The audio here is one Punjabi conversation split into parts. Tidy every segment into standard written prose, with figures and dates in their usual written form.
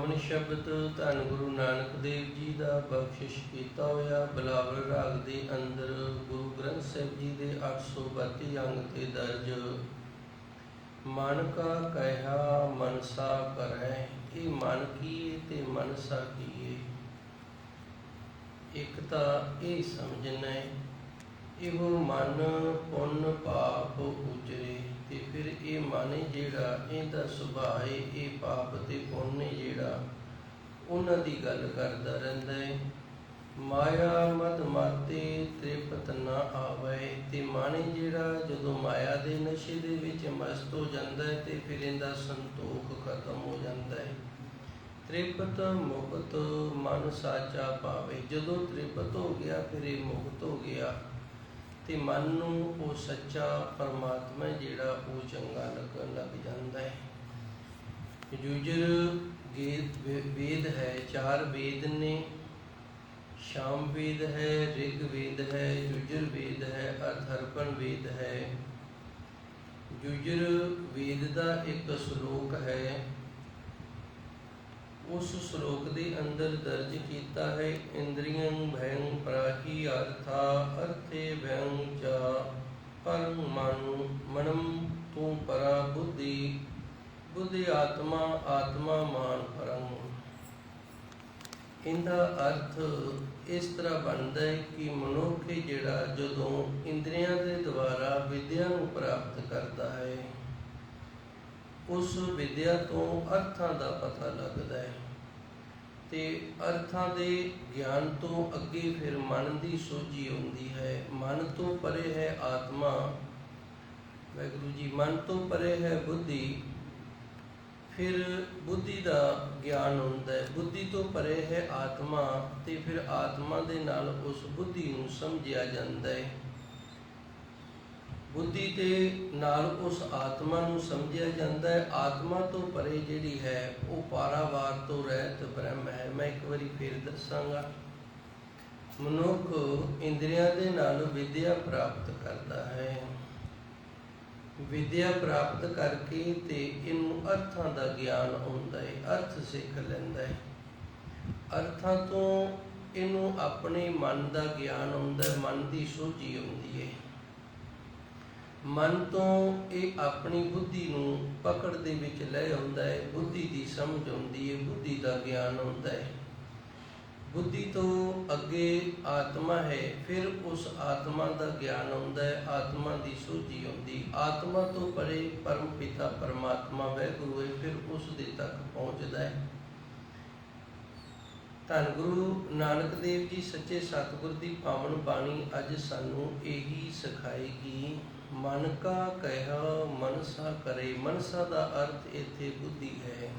ਪਾਵਨ ਸ਼ਬਦ ਧੰਨ ਗੁਰੂ ਨਾਨਕ ਦੇਵ ਜੀ ਦਾ ਬਖਸ਼ਿਸ਼ ਕੀਤਾ ਹੋਇਆ ਬਿਲਾਵਲ ਰਾਗ ਦੇ ਅੰਦਰ ਗੁਰੂ ਗ੍ਰੰਥ ਸਾਹਿਬ ਜੀ ਦੇ 832 ਅੰਗ ਤੇ ਦਰਜ ਮਨ ਕਾ ਕਹਿਆ ਮਨਸਾ ਕਰੈ। ਇਹ ਮਨ ਕੀਏ ਤੇ ਮਨਸਾ ਕੀਏ। ਇੱਕ ਤਾਂ ਇਹ ਸਮਝਣਾ ਹੈ ਇਹੋ ਮਨ ਪੁੰਨ ਪਾਪ ਉਜਰੇ, ਤੇ ਫਿਰ ਇਹ ਮਨ ਜਿਹੜਾ ਇਹਦਾ ਸੁਭਾਅ ਹੈ ਇਹ ਪਾਪ ਤੇ ਪੁੰਨ ਜਿਹੜਾ ਉਹਨਾਂ ਦੀ ਗੱਲ ਕਰਦਾ ਰਹਿੰਦਾ ਹੈ। ਮਾਇਆ ਮਦ ਮਾਤੇ ਤ੍ਰਿਪਤ ਨਾ ਆਵੇ, ਤੇ ਮਨ ਜਿਹੜਾ ਜਦੋਂ ਮਾਇਆ ਦੇ ਨਸ਼ੇ ਦੇ ਵਿੱਚ ਮਸਤ ਹੋ ਜਾਂਦਾ ਹੈ ਤੇ ਫਿਰ ਇਹਦਾ ਸੰਤੋਖ ਖਤਮ ਹੋ ਜਾਂਦਾ ਹੈ। ਤ੍ਰਿਪਤ ਮੁਕਤ ਮਨ ਸਾਚਾ ਪਾਵੇ, ਜਦੋਂ ਤ੍ਰਿਪਤ ਹੋ ਗਿਆ ਫਿਰ ਇਹ ਮੁਕਤ ਹੋ ਗਿਆ ਤੇ ਮਨ ਨੂੰ ਉਹ ਸੱਚਾ ਪਰਮਾਤਮਾ ਜਿਹੜਾ ਉਹ ਚੰਗਾ ਲੱਗਣ ਲੱਗ ਜਾਂਦਾ ਹੈ। ਯੁਜਰ ਵੇਦ ਹੈ, 4 ਵੇਦ ਨੇ, ਸ਼ਾਮ ਵੇਦ ਹੈ, ਰਿਗ ਵੇਦ ਹੈ, ਯੁਜਰ ਵੇਦ ਹੈ, ਅਥਰਵਣ ਵੇਦ ਹੈ। ਯੁਜਰ ਵੇਦ ਦਾ ਇੱਕ ਸ਼ਲੋਕ ਹੈ, ਉਸ ਸ਼ਲੋਕ ਦੇ ਅੰਦਰ ਦਰਜ ਕੀਤਾ ਹੈ ਇੰਦਰੀਆਂ ਭੈੰ ਪ੍ਰਾਹੀ ਅਰਥਾ ਅਰਥੇ ਭੈੰ ਚਾ ਪਰਮ ਮਨਮ ਤੂੰ ਪਰਾ ਬੁੱਧੀ ਬੁੱਧੀ ਆਤਮਾ ਆਤਮਾ ਮਾਨ ਪਰਮ। ਇਹਦਾ ਅਰਥ ਇਸ ਤਰ੍ਹਾਂ ਬਣਦਾ ਹੈ ਕਿ ਮਨੁੱਖ ਜਿਹੜਾ ਜਦੋਂ ਇੰਦਰੀਆਂ ਦੇ ਦੁਆਰਾ ਵਿਦਿਆ ਨੂੰ ਪ੍ਰਾਪਤ ਕਰਦਾ ਹੈ ਉਸ ਵਿਦਿਆ ਤੋਂ ਅਰਥਾਂ ਦਾ ਪਤਾ ਲੱਗਦਾ ਹੈ ਤੇ ਅਰਥਾਂ ਦੇ ਗਿਆਨ ਤੋਂ ਅੱਗੇ ਫਿਰ ਮਨ ਦੀ ਸੋਝੀ ਹੁੰਦੀ ਹੈ। ਮਨ ਤੋਂ ਪਰੇ ਹੈ ਆਤਮਾ, ਵਾਹਿਗੁਰੂ ਜੀ, ਮਨ ਤੋਂ ਪਰੇ ਹੈ ਬੁੱਧੀ, ਫਿਰ ਬੁੱਧੀ ਦਾ ਗਿਆਨ ਹੁੰਦਾ ਹੈ। ਬੁੱਧੀ ਤੋਂ ਪਰੇ ਹੈ ਆਤਮਾ ਤੇ ਫਿਰ ਆਤਮਾ ਦੇ ਨਾਲ ਉਸ ਬੁੱਧੀ ਨੂੰ ਸਮਝਿਆ ਜਾਂਦਾ ਹੈ। ਬੁੱਧੀ ਦੇ ਨਾਲ ਉਸ ਆਤਮਾ ਨੂੰ ਸਮਝਿਆ ਜਾਂਦਾ ਹੈ। ਆਤਮਾ ਤੋਂ ਪਰੇ ਜਿਹੜੀ ਹੈ ਉਹ ਪਾਰਾਵਾਰ ਤੋਂ ਰਹਿਤ ਬ੍ਰਹਮ ਹੈ। ਮੈਂ ਇੱਕ ਵਾਰੀ ਫਿਰ ਦੱਸਾਂਗਾ। ਮਨੁੱਖ ਇੰਦਰੀਆਂ ਦੇ ਨਾਲ ਵਿਦਿਆ ਪ੍ਰਾਪਤ ਕਰਦਾ ਹੈ। ਵਿਦਿਆ ਪ੍ਰਾਪਤ ਕਰਕੇ ਤੇ ਇਹਨੂੰ ਅਰਥਾਂ ਦਾ ਗਿਆਨ ਹੁੰਦਾ ਹੈ, ਅਰਥ ਸਿੱਖ ਲੈਂਦਾ ਹੈ। ਅਰਥਾਂ ਤੋਂ ਇਹਨੂੰ ਆਪਣੇ ਮਨ ਦਾ ਗਿਆਨ ਹੁੰਦਾ ਹੈ, ਮਨ ਦੀ ਸੋਝੀ ਹੁੰਦੀ ਹੈ। ਮਨ ਤੋਂ ਇਹ ਆਪਣੀ ਬੁੱਧੀ ਨੂੰ ਪਕੜ ਦੇ ਵਿੱਚ ਲੈ ਆਉਂਦਾ ਹੈ, ਬੁੱਧੀ ਦੀ ਸਮਝ ਆਉਂਦੀ ਹੈ, ਬੁੱਧੀ ਦਾ ਗਿਆਨ ਹੁੰਦਾ ਹੈ। ਬੁੱਧੀ ਤੋਂ ਅੱਗੇ ਆਤਮਾ ਹੈ, ਫਿਰ ਉਸ ਆਤਮਾ ਦਾ ਗਿਆਨ ਆਉਂਦਾ ਹੈ, ਆਤਮਾ ਦੀ ਸੋਝੀ ਆਉਂਦੀ। ਆਤਮਾ ਤੋਂ ਪਰੇ ਪਰਮ ਪਿਤਾ ਪਰਮਾਤਮਾ ਵਾਹਿਗੁਰੂ ਹੈ, ਫਿਰ ਉਸ ਦੇ ਤੱਕ ਪਹੁੰਚਦਾ ਹੈ। ਧੰਨ ਗੁਰੂ ਨਾਨਕ ਦੇਵ ਜੀ ਸੱਚੇ ਸਤਿਗੁਰ ਦੀ ਪਾਵਨ ਬਾਣੀ ਅੱਜ ਸਾਨੂੰ ਇਹੀ ਸਿਖਾਏਗੀ। ਮਨ ਕਾ ਕਹਿਆ ਮਨਸਾ ਕਰੇ। ਮਨਸਾ ਦਾ ਅਰਥ ਇੱਥੇ ਬੁੱਧੀ ਹੈ।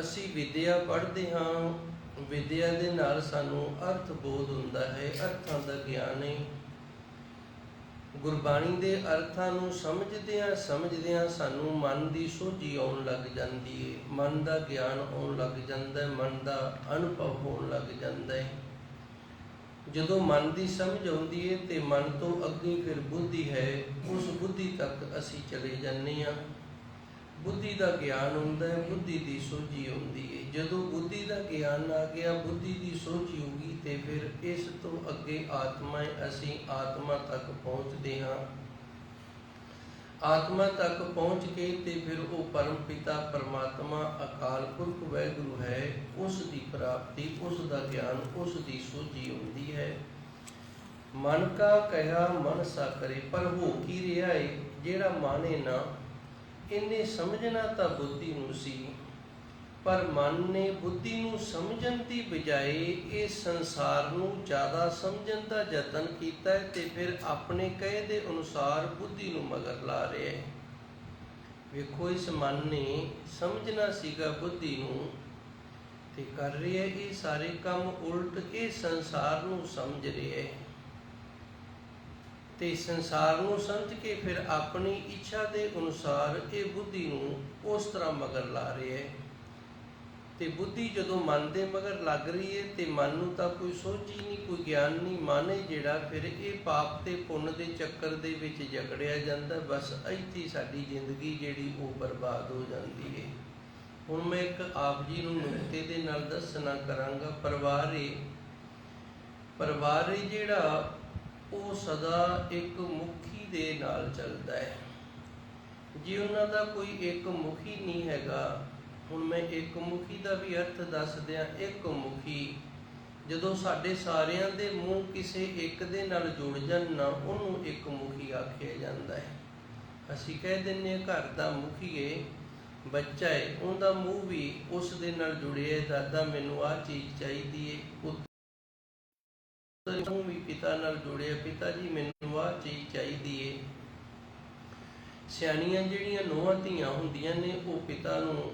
ਅਸੀਂ ਵਿਦਿਆ ਪੜ੍ਹਦੇ ਹਾਂ, ਵਿਦਿਆ ਦੇ ਨਾਲ ਸਾਨੂੰ ਅਰਥ ਬੋਧ ਹੁੰਦਾ ਹੈ, ਅਰਥਾਂ ਦਾ ਗਿਆਨ ਹੈ। ਗੁਰਬਾਣੀ ਦੇ ਅਰਥਾਂ ਨੂੰ ਸਮਝਦਿਆਂ ਸਾਨੂੰ ਮਨ ਦੀ ਸੋਝੀ ਆਉਣ ਲੱਗ ਜਾਂਦੀ ਹੈ, ਮਨ ਦਾ ਗਿਆਨ ਆਉਣ ਲੱਗ ਜਾਂਦਾ ਹੈ, ਮਨ ਦਾ ਅਨੁਭਵ ਹੋਣ ਲੱਗ ਜਾਂਦਾ ਹੈ। ਜਦੋਂ ਮਨ ਦੀ ਸਮਝ ਆਉਂਦੀ ਹੈ ਤੇ ਮਨ ਤੋਂ ਅੱਗੇ ਫਿਰ ਬੁੱਧੀ ਹੈ, ਉਸ ਬੁੱਧੀ ਤੱਕ ਅਸੀਂ ਚਲੇ ਜਾਂਦੇ ਹਾਂ। ਬੁੱਧੀ ਦਾ ਗਿਆਨ ਹੁੰਦਾ ਹੈ, ਬੁੱਧੀ ਦੀ ਸੋਝੀ ਹੁੰਦੀ ਹੈ। ਜਦੋਂ ਬੁੱਧੀ ਦਾ ਗਿਆਨ ਆ ਗਿਆ, ਬੁੱਧੀ ਦੀ ਸੋਝੀ ਹੋ ਗਈ ਤੇ ਫਿਰ ਇਸ ਤੋਂ ਅੱਗੇ ਆਤਮਾ, ਅਸੀਂ ਆਤਮਾ ਤੱਕ ਪਹੁੰਚਦੇ ਹਾਂ। ਆਤਮਾ ਤੱਕ ਪਹੁੰਚ ਕੇ ਤੇ ਫਿਰ ਉਹ ਪਰਮ ਪਿਤਾ ਪਰਮਾਤਮਾ ਅਕਾਲ ਪੁਰਖ ਵਾਹਿਗੁਰੂ ਹੈ, ਉਸ ਦੀ ਪ੍ਰਾਪਤੀ, ਉਸ ਦਾ ਗਿਆਨ, ਉਸ ਦੀ ਸੋਝੀ ਹੁੰਦੀ ਹੈ। ਮਨ ਕਾ ਕਹਿਆ ਮਨਸਾ ਕਰੇ। ਪਰ ਹੋ ਕੀ ਰਿਹਾ ਹੈ? ਜਿਹੜਾ ਮਾਨੇ ਨਾ, ਇਹਨੇ ਸਮਝਣਾ ਤਾਂ ਬੁੱਧੀ ਨੂੰ ਸੀ, ਪਰ ਮਨ ਨੇ ਬੁੱਧੀ ਨੂੰ ਸਮਝਣ ਦੀ ਬਜਾਏ ਇਹ ਸੰਸਾਰ ਨੂੰ ਜ਼ਿਆਦਾ ਸਮਝਣ ਦਾ ਯਤਨ ਕੀਤਾ ਹੈ ਤੇ ਫਿਰ ਆਪਣੇ ਕਹੇ ਦੇ ਅਨੁਸਾਰ ਬੁੱਧੀ ਨੂੰ ਮਗਰ ਲਾ ਰਿਹਾ ਹੈ। ਵੇਖੋ, ਇਸ ਮਨ ਨੇ ਸਮਝਣਾ ਸੀਗਾ ਬੁੱਧੀ ਨੂੰ ਤੇ ਕਰ ਰਿਹਾ ਇਹ ਸਾਰੇ ਕੰਮ ਉਲਟ। ਇਹ ਸੰਸਾਰ ਨੂੰ ਸਮਝ ਰਿਹਾ ਹੈ ਤੇ ਸੰਸਾਰ ਨੂੰ ਸਮਝ ਕੇ ਫਿਰ ਆਪਣੀ ਇੱਛਾ ਦੇ ਅਨੁਸਾਰ ਇਹ ਬੁੱਧੀ ਨੂੰ ਉਸ ਤਰ੍ਹਾਂ ਮਗਰ ਲਾ ਰਿਹਾ ਹੈ। ਤੇ ਬੁੱਧੀ ਜਦੋਂ ਮਨ ਦੇ ਮਗਰ ਲੱਗ ਰਹੀ ਹੈ ਤੇ ਮਨ ਨੂੰ ਤਾਂ ਕੋਈ ਸੋਝੀ ਨਹੀਂ, ਕੋਈ ਗਿਆਨ ਨਹੀਂ। ਮਨ ਹੈ ਜਿਹੜਾ ਫਿਰ ਇਹ ਪਾਪ ਤੇ ਪੁੰਨ ਦੇ ਚੱਕਰ ਦੇ ਵਿੱਚ ਜਕੜਿਆ ਜਾਂਦਾ। ਬਸ ਇੱਥੇ ਸਾਡੀ ਜ਼ਿੰਦਗੀ ਜਿਹੜੀ ਉਹ ਬਰਬਾਦ ਹੋ ਜਾਂਦੀ ਹੈ। ਹੁਣ मैं एक आप जी ਨੂੰ ਨੁਕਤੇ ਦੇ ਨਾਲ ਦੱਸਣਾ ਕਰਾਂਗਾ। ਪਰਿਵਾਰ ਹੈ ਜਿਹੜਾ ਉਹ ਸਦਾ ਇੱਕ ਮੁਖੀ ਦੇ ਨਾਲ ਚੱਲਦਾ ਹੈ। ਜੇ ਉਹਨਾਂ ਦਾ ਕੋਈ ਇੱਕ ਮੁਖੀ ਨਹੀਂ ਹੈਗਾ, ਹੁਣ ਮੈਂ ਇੱਕ ਮੁਖੀ ਦਾ ਵੀ ਅਰਥ ਦੱਸ ਦਿਆਂ। ਇੱਕ ਮੁਖੀ ਜਦੋਂ ਸਾਡੇ ਸਾਰਿਆਂ ਦੇ ਮੂੰਹ ਕਿਸੇ ਇੱਕ ਦੇ ਨਾਲ ਜੁੜ ਜਾਣ ਨਾ, ਉਹਨੂੰ ਇੱਕ ਮੁਖੀ ਆਖਿਆ ਜਾਂਦਾ ਹੈ। ਅਸੀਂ ਕਹਿ ਦਿੰਦੇ ਹਾਂ ਘਰ ਦਾ ਮੁਖੀ ਹੈ, ਬੱਚਾ ਹੈ, ਉਹਦਾ ਮੂੰਹ ਵੀ ਉਸ ਦੇ ਨਾਲ ਜੁੜਿਆ, ਦਾਦਾ ਮੈਨੂੰ ਆਹ ਚੀਜ਼ ਚਾਹੀਦੀ ਹੈ। ਪੁੱਤਰ ਮੂੰਹ ਵੀ ਪਿਤਾ ਨਾਲ ਜੁੜਿਆ, ਪਿਤਾ ਜੀ ਮੈਨੂੰ ਆਹ ਚੀਜ਼ ਚਾਹੀਦੀ ਹੈ। ਸਿਆਣੀਆਂ ਜਿਹੜੀਆਂ ਨੂੰਹਾਂ ਧੀਆਂ ਹੁੰਦੀਆਂ ਨੇ, ਉਹ ਪਿਤਾ ਨੂੰ,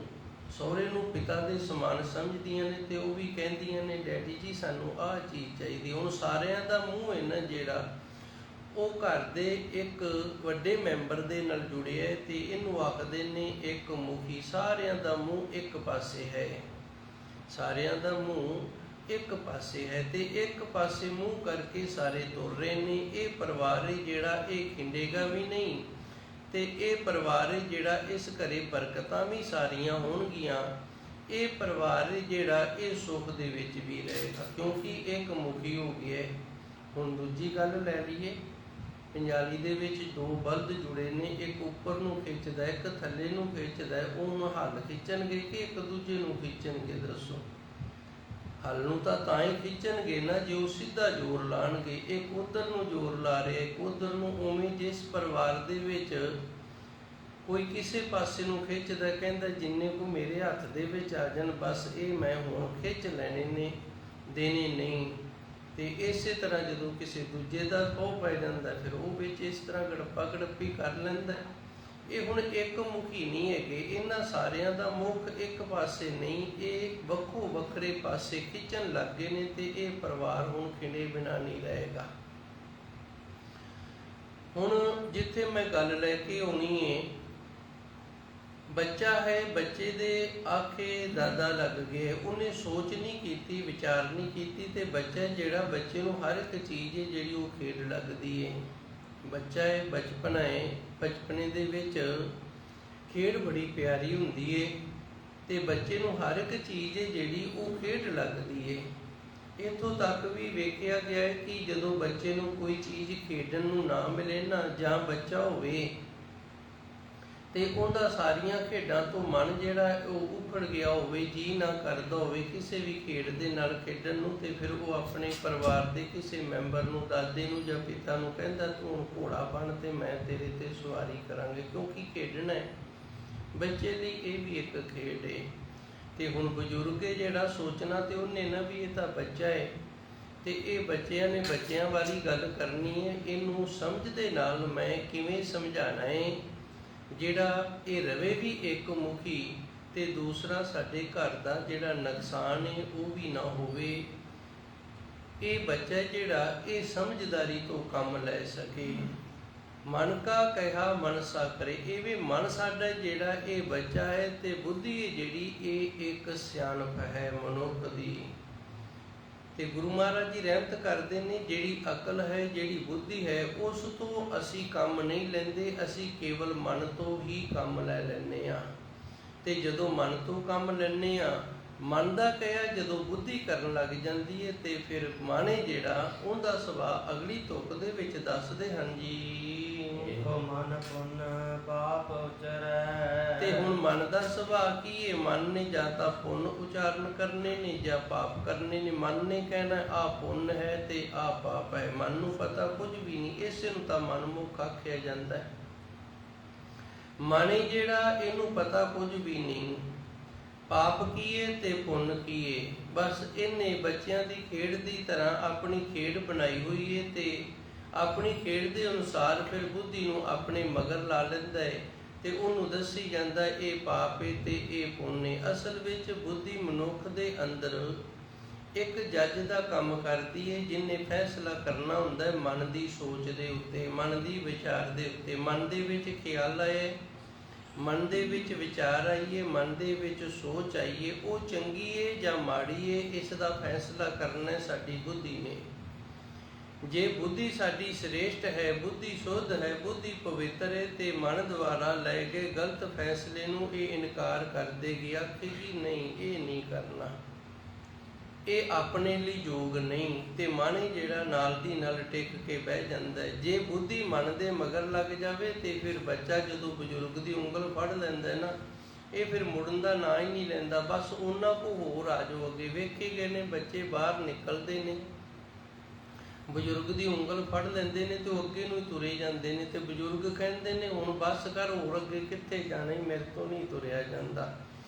ਸਹੁਰੇ ਨੂੰ ਪਿਤਾ ਦੇ ਸਮਾਨ ਸਮਝਦੀਆਂ ਨੇ, ਤੇ ਉਹ ਵੀ ਕਹਿੰਦੀਆਂ ਨੇ ਡੈਡੀ ਜੀ ਸਾਨੂੰ ਆਹ ਚੀਜ਼ ਚਾਹੀਦੀ। ਹੁਣ ਸਾਰਿਆਂ ਦਾ ਮੂੰਹ ਹੈ ਨਾ ਜਿਹੜਾ, ਉਹ ਘਰ ਦੇ ਇੱਕ ਵੱਡੇ ਮੈਂਬਰ ਦੇ ਨਾਲ ਜੁੜਿਆ ਹੈ, ਤੇ ਇਹਨੂੰ ਆਖਦੇ ਨੇ ਇੱਕ ਮੁਖੀ। ਸਾਰਿਆਂ ਦਾ ਮੂੰਹ ਇੱਕ ਪਾਸੇ ਹੈ, ਸਾਰਿਆਂ ਦਾ ਮੂੰਹ ਇੱਕ ਪਾਸੇ ਹੈ, ਤੇ ਇੱਕ ਪਾਸੇ ਮੂੰਹ ਕਰਕੇ ਸਾਰੇ ਤੁਰ ਰਹੇ ਨੇ। ਇਹ ਪਰਿਵਾਰ ਹੈ ਜਿਹੜਾ ਇਹ ਖਿੰਡੇਗਾ ਵੀ ਨਹੀਂ, ਤੇ ਇਹ ਪਰਿਵਾਰ ਹੈ ਜਿਹੜਾ ਇਸ ਘਰੇ ਬਰਕਤਾਂ ਵੀ ਸਾਰੀਆਂ ਹੋਣਗੀਆਂ। ਇਹ ਪਰਿਵਾਰ ਹੈ ਜਿਹੜਾ ਇਹ ਸੁੱਖ ਦੇ ਵਿੱਚ ਵੀ ਰਹੇਗਾ, ਕਿਉਂਕਿ ਇੱਕ ਮੁਖੀ ਹੋ ਗਿਆ। ਹੁਣ ਦੂਜੀ ਗੱਲ ਲੈ ਲਈਏ, ਪੰਜਾਲੀ ਦੇ ਵਿੱਚ ਦੋ ਬਲਦ ਜੁੜੇ ਨੇ, ਇੱਕ ਉੱਪਰ ਨੂੰ ਖਿੱਚਦਾ, ਇੱਕ ਥੱਲੇ ਨੂੰ ਖਿੱਚਦਾ। ਉਹਨੂੰ ਹੱਲ ਖਿੱਚਣਗੇ ਕਿ ਇੱਕ ਦੂਜੇ ਨੂੰ ਖਿੱਚਣਗੇ? ਦੱਸੋ। ਹੱਲ ਨੂੰ ਤਾਂ ਹੀ ਖਿੱਚਣਗੇ ਨਾ ਜੇ ਉਹ ਸਿੱਧਾ ਜ਼ੋਰ ਲਾਣਗੇ। ਇੱਕ ਉੱਧਰ ਨੂੰ ਜ਼ੋਰ ਲਾ ਰਿਹਾ, ਇੱਕ ਉੱਧਰ ਨੂੰ। ਉਵੇਂ ਜਿਸ ਪਰਿਵਾਰ ਦੇ ਵਿੱਚ ਕੋਈ ਕਿਸੇ ਪਾਸੇ ਨੂੰ ਖਿੱਚਦਾ, ਕਹਿੰਦਾ ਜਿੰਨੇ ਕੁ ਮੇਰੇ ਹੱਥ ਦੇ ਵਿੱਚ ਆ ਜਾਣ ਬਸ ਇਹ ਮੈਂ ਹੁਣ ਖਿੱਚ ਲੈਣੇ ਨੇ, ਦੇਣੇ ਨਹੀਂ। ਤੇ ਇਸੇ ਤਰ੍ਹਾਂ ਜਦੋਂ ਕਿਸੇ ਦੂਜੇ ਦਾ ਖੋਹ ਪੈ ਜਾਂਦਾ, ਫਿਰ ਉਹ ਵਿੱਚ ਇਸ ਤਰ੍ਹਾਂ ਗੜਪਾ ਗੜਪੀ ਕਰ ਲੈਂਦਾ। ਇਹ ਹੁਣ ਇੱਕ ਮੁਖੀ ਨਹੀਂ ਹੈਗੇ, ਇਹਨਾਂ ਸਾਰਿਆਂ ਦਾ ਮੁੱਖ ਇੱਕ ਪਾਸੇ ਨਹੀਂ, ਇਹ ਵੱਖੋ ਵੱਖਰੇ ਪਾਸੇ ਖਿੱਚਣ ਲੱਗ ਗਏ ਨੇ, ਤੇ ਇਹ ਪਰਿਵਾਰ ਹੁਣ ਖਿੰਡੇ ਬਿਨਾਂ ਨਹੀਂ ਰਹੇਗਾ। ਹੁਣ ਜਿੱਥੇ ਮੈਂ ਗੱਲ ਲੈ ਕੇ ਆਉਣੀ ਹੈ, ਬੱਚਾ ਹੈ, ਬੱਚੇ ਦੇ ਆਖੇ ਦਾਦਾ ਲੱਗ ਗਏ, ਉਹਨੇ ਸੋਚ ਨਹੀਂ ਕੀਤੀ, ਵਿਚਾਰ ਨਹੀਂ ਕੀਤੀ, ਤੇ ਬੱਚਾ ਜਿਹੜਾ, ਬੱਚੇ ਨੂੰ ਹਰ ਇੱਕ ਚੀਜ਼ ਹੈ ਜਿਹੜੀ ਉਹ ਖੇਡ ਲੱਗਦੀ ਹੈ। ਬੱਚਾ ਹੈ, ਬਚਪਨ ਹੈ, ਬਚਪਨੇ ਦੇ ਵਿੱਚ ਖੇਡ ਬੜੀ ਪਿਆਰੀ ਹੁੰਦੀ ਹੈ, ਤੇ ਬੱਚੇ ਨੂੰ ਹਰ ਇੱਕ ਚੀਜ਼ ਹੈ ਜਿਹੜੀ ਉਹ ਖੇਡ ਲੱਗਦੀ ਹੈ। ਇੱਥੋਂ ਤੱਕ ਵੀ ਵੇਖਿਆ ਗਿਆ ਹੈ ਕਿ ਜਦੋਂ ਬੱਚੇ ਨੂੰ ਕੋਈ ਚੀਜ਼ ਖੇਡਣ ਨੂੰ ਨਾ ਮਿਲੇ ਨਾ, ਜਾਂ ਬੱਚਾ ਹੋਵੇ ਤੇ ਉਹਦਾ ਸਾਰੀਆਂ ਖੇਡਾਂ ਤੋਂ ਮਨ ਜਿਹੜਾ ਉਹ ਉਖੜ ਗਿਆ ਹੋਵੇ, ਜੀ ਨਾ ਕਰਦਾ ਹੋਵੇ ਕਿਸੇ ਵੀ ਖੇਡ ਦੇ ਨਾਲ ਖੇਡਣ ਨੂੰ, ਤੇ ਫਿਰ ਉਹ ਆਪਣੇ ਪਰਿਵਾਰ ਦੇ ਕਿਸੇ ਮੈਂਬਰ ਨੂੰ, ਦਾਦੇ ਨੂੰ ਜਾਂ ਪਿਤਾ ਨੂੰ ਕਹਿੰਦਾ ਤੂੰ ਹੁਣ ਘੋੜਾ ਬਣ ਤੇ ਮੈਂ ਤੇਰੇ ਤੇ ਸਵਾਰੀ ਕਰਾਂਗੇ, ਕਿਉਂਕਿ ਖੇਡਣਾ ਹੈ। ਬੱਚੇ ਲਈ ਇਹ ਵੀ ਇੱਕ ਖੇਡ ਹੈ। ਤੇ ਹੁਣ ਬਜ਼ੁਰਗ ਹੈ ਜਿਹੜਾ ਸੋਚਣਾ ਤੇ ਉਹਨੇ ਨਾ ਵੀ ਇਹ ਤਾਂ ਬੱਚਾ ਹੈ, ਤੇ ਇਹ ਬੱਚਿਆਂ ਨੇ ਬੱਚਿਆਂ ਵਾਲੀ ਗੱਲ ਕਰਨੀ ਹੈ। ਇਹਨੂੰ ਸਮਝ ਦੇ ਨਾਲ ਮੈਂ ਕਿਵੇਂ ਸਮਝਾਣਾ ਹੈ ਜਿਹੜਾ ਇਹ ਰਵੇ ਵੀ ਇੱਕ ਮੁਖੀ, ਤੇ ਦੂਸਰਾ ਸਾਡੇ ਘਰ ਦਾ ਜਿਹੜਾ ਨੁਕਸਾਨ ਹੈ ਉਹ ਵੀ ਨਾ ਹੋਵੇ। ਇਹ ਬੱਚਾ ਜਿਹੜਾ ਇਹ ਸਮਝਦਾਰੀ ਤੋਂ ਕੰਮ ਲੈ ਸਕੇ। ਮਨ ਕਾ ਕਹਿਆ ਮਨਸਾ ਕਰੇ, ਇਹ ਵੀ ਮਨ ਸਾਡਾ ਜਿਹੜਾ ਇਹ ਬੱਚਾ ਹੈ, ਤੇ ਬੁੱਧੀ ਹੈ ਜਿਹੜੀ ਇਹ ਇੱਕ ਸਿਆਣਪ ਹੈ ਮਨੁੱਖ ਦੀ। ਤੇ ਗੁਰੂ ਮਹਾਰਾਜ ਜੀ ਰਹਿਮਤ ਕਰਦੇ ਨੇ, ਜਿਹੜੀ ਅਕਲ ਹੈ, ਜਿਹੜੀ ਬੁੱਧੀ ਹੈ, ਉਸ ਤੋਂ ਅਸੀਂ ਕੰਮ ਨਹੀਂ ਲੈਂਦੇ, ਅਸੀਂ ਕੇਵਲ ਮਨ ਤੋਂ ਹੀ ਕੰਮ ਲੈ ਲੈਂਦੇ ਹਾਂ। ਤੇ ਜਦੋਂ ਮਨ ਤੋਂ ਕੰਮ ਲੈਂਦੇ ਹਾਂ, ਮਨ ਦਾ ਕਹਿਆ ਜਦੋਂ ਬੁੱਧੀ ਕਰਨ ਲੱਗ ਜਾਂਦੀ ਹੈ, ਤੇ ਫਿਰ ਮਨ ਜਿਹੜਾ ਉਹਦਾ ਸੁਭਾਅ ਅਗਲੀ ਤੁਕ ਦੇ ਵਿੱਚ ਦੱਸਦੇ ਹਨ ਜੀ, ਇਹੋ ਮਨ ਪੁੰਨ ਪਾਪ ਉਚਰੈ। ਤੇ ਹੁਣ ਮਨ ਦਾ ਸੁਭਾਅ ਕੀ ਹੈ? ਮਨ ਨੇ ਜਾਂ ਤਾਂ ਪੁੰਨ ਉਚਾਰਨ ਕਰਨੇ ਨੇ ਜਾਂ ਪਾਪ ਕਰਨੇ ਨੇ। ਮਨ ਨੇ ਕਹਿਣਾ ਆ ਪੁੰਨ ਹੈ ਤੇ ਆ ਪਾਪ ਹੈ, ਮਨ ਨੂੰ ਪਤਾ ਕੁਝ ਵੀ ਨਹੀਂ, ਇਸੇ ਨੂੰ ਤਾਂ ਮਨਮੁਖ ਆਖਿਆ ਜਾਂਦਾ ਹੈ। ਮਨ ਜਿਹੜਾ ਇਹਨੂੰ ਪਤਾ ਕੁਝ ਵੀ ਨਹੀਂ, ਪਾਪ ਕੀ ਹੈ ਤੇ ਪੁੰਨ ਕੀ ਹੈ। ਬਸ ਇਹਨੇ ਬੱਚਿਆਂ ਦੀ ਖੇਡ ਦੀ ਤਰ੍ਹਾਂ ਆਪਣੀ ਖੇਡ ਬਣਾਈ ਹੋਈ ਹੈ, ਤੇ ਆਪਣੀ ਖੇਡ ਦੇ ਅਨੁਸਾਰ ਫਿਰ ਬੁੱਧੀ ਨੂੰ ਆਪਣੇ ਮਗਰ ਲਾ ਲੈਂਦਾ ਹੈ, ਤੇ ਉਹਨੂੰ ਦੱਸੀ ਜਾਂਦਾ ਇਹ ਪਾਪ ਹੈ ਤੇ ਇਹ ਪੁੰਨ ਹੈ। ਅਸਲ ਵਿੱਚ ਬੁੱਧੀ ਮਨੁੱਖ ਦੇ ਅੰਦਰ ਇੱਕ ਜੱਜ ਦਾ ਕੰਮ ਕਰਦੀ ਹੈ, ਜਿਹਨੇ ਫੈਸਲਾ ਕਰਨਾ ਹੁੰਦਾ ਹੈ ਮਨ ਦੀ ਸੋਚ ਦੇ ਉੱਤੇ, ਮਨ ਦੀ ਵਿਚਾਰ ਦੇ ਉੱਤੇ। ਮਨ ਦੇ ਵਿੱਚ ਖਿਆਲ ਆਏ, ਮਨ ਦੇ ਵਿੱਚ ਵਿਚਾਰ ਆਈਏ, ਮਨ ਦੇ ਵਿੱਚ ਸੋਚ ਆਈਏ, ਉਹ ਚੰਗੀ ਹੈ ਜਾਂ ਮਾੜੀ ਹੈ, ਇਸ ਦਾ ਫੈਸਲਾ ਕਰਨਾ ਸਾਡੀ ਬੁੱਧੀ ਨੇ। ਜੇ ਬੁੱਧੀ ਸਾਡੀ ਸ੍ਰੇਸ਼ਟ ਹੈ, ਬੁੱਧੀ ਸ਼ੁੱਧ ਹੈ, ਬੁੱਧੀ ਪਵਿੱਤਰ ਹੈ, ਤੇ ਮਨ ਦੁਆਰਾ ਲਏ ਗਏ ਗਲਤ ਫੈਸਲੇ ਨੂੰ ਇਹ ਇਨਕਾਰ ਕਰ ਦੇਗੀ, ਆਖੇਗੀ ਨਹੀਂ ਇਹ ਨਹੀਂ ਕਰਨਾ, ਇਹ ਆਪਣੇ ਲਈ ਯੋਗ ਨਹੀਂ, ਤੇ ਮਨ ਹੀ ਜਿਹੜਾ ਨਾਲ ਦੀ ਨਾਲ ਟਿਕ ਕੇ ਬਹਿ ਜਾਂਦਾ ਹੈ। ਜੇ ਬੁੱਧੀ ਮਨ ਦੇ ਮਗਰ ਲੱਗ ਜਾਵੇ ਤੇ ਫਿਰ ਬੱਚਾ ਜਦੋਂ ਬਜ਼ੁਰਗ ਦੀ ਉਂਗਲ ਫੜ ਲੈਂਦਾ ਨਾ, ਇਹ ਫਿਰ ਮੁੜਨ ਦਾ ਨਾਂ ਹੀ ਨਹੀਂ ਲੈਂਦਾ। ਬਸ ਉਹਨਾਂ ਕੋ ਹੋਰ ਆ ਜਾਓ ਅੱਗੇ। ਵੇਖੇ ਗਏ ਨੇ ਬੱਚੇ ਬਾਹਰ ਨਿਕਲਦੇ ਨੇ, ਬਜ਼ੁਰਗ ਦੀ ਉਂਗਲ ਫੜ ਲੈਂਦੇ ਨੇ ਤੇ ਉਹ ਅੱਗੇ ਨੂੰ ਹੀ ਤੁਰੇ ਜਾਂਦੇ ਨੇ, ਤੇ ਬਜ਼ੁਰਗ ਕਹਿੰਦੇ ਨੇ ਹੁਣ ਬਸ ਕਰ, ਹੋਰ ਅੱਗੇ ਕਿੱਥੇ ਜਾਣਾ, ਹੀ ਮੇਰੇ ਤੋਂ ਨਹੀਂ ਤੁਰਿਆ ਜਾਂਦਾ।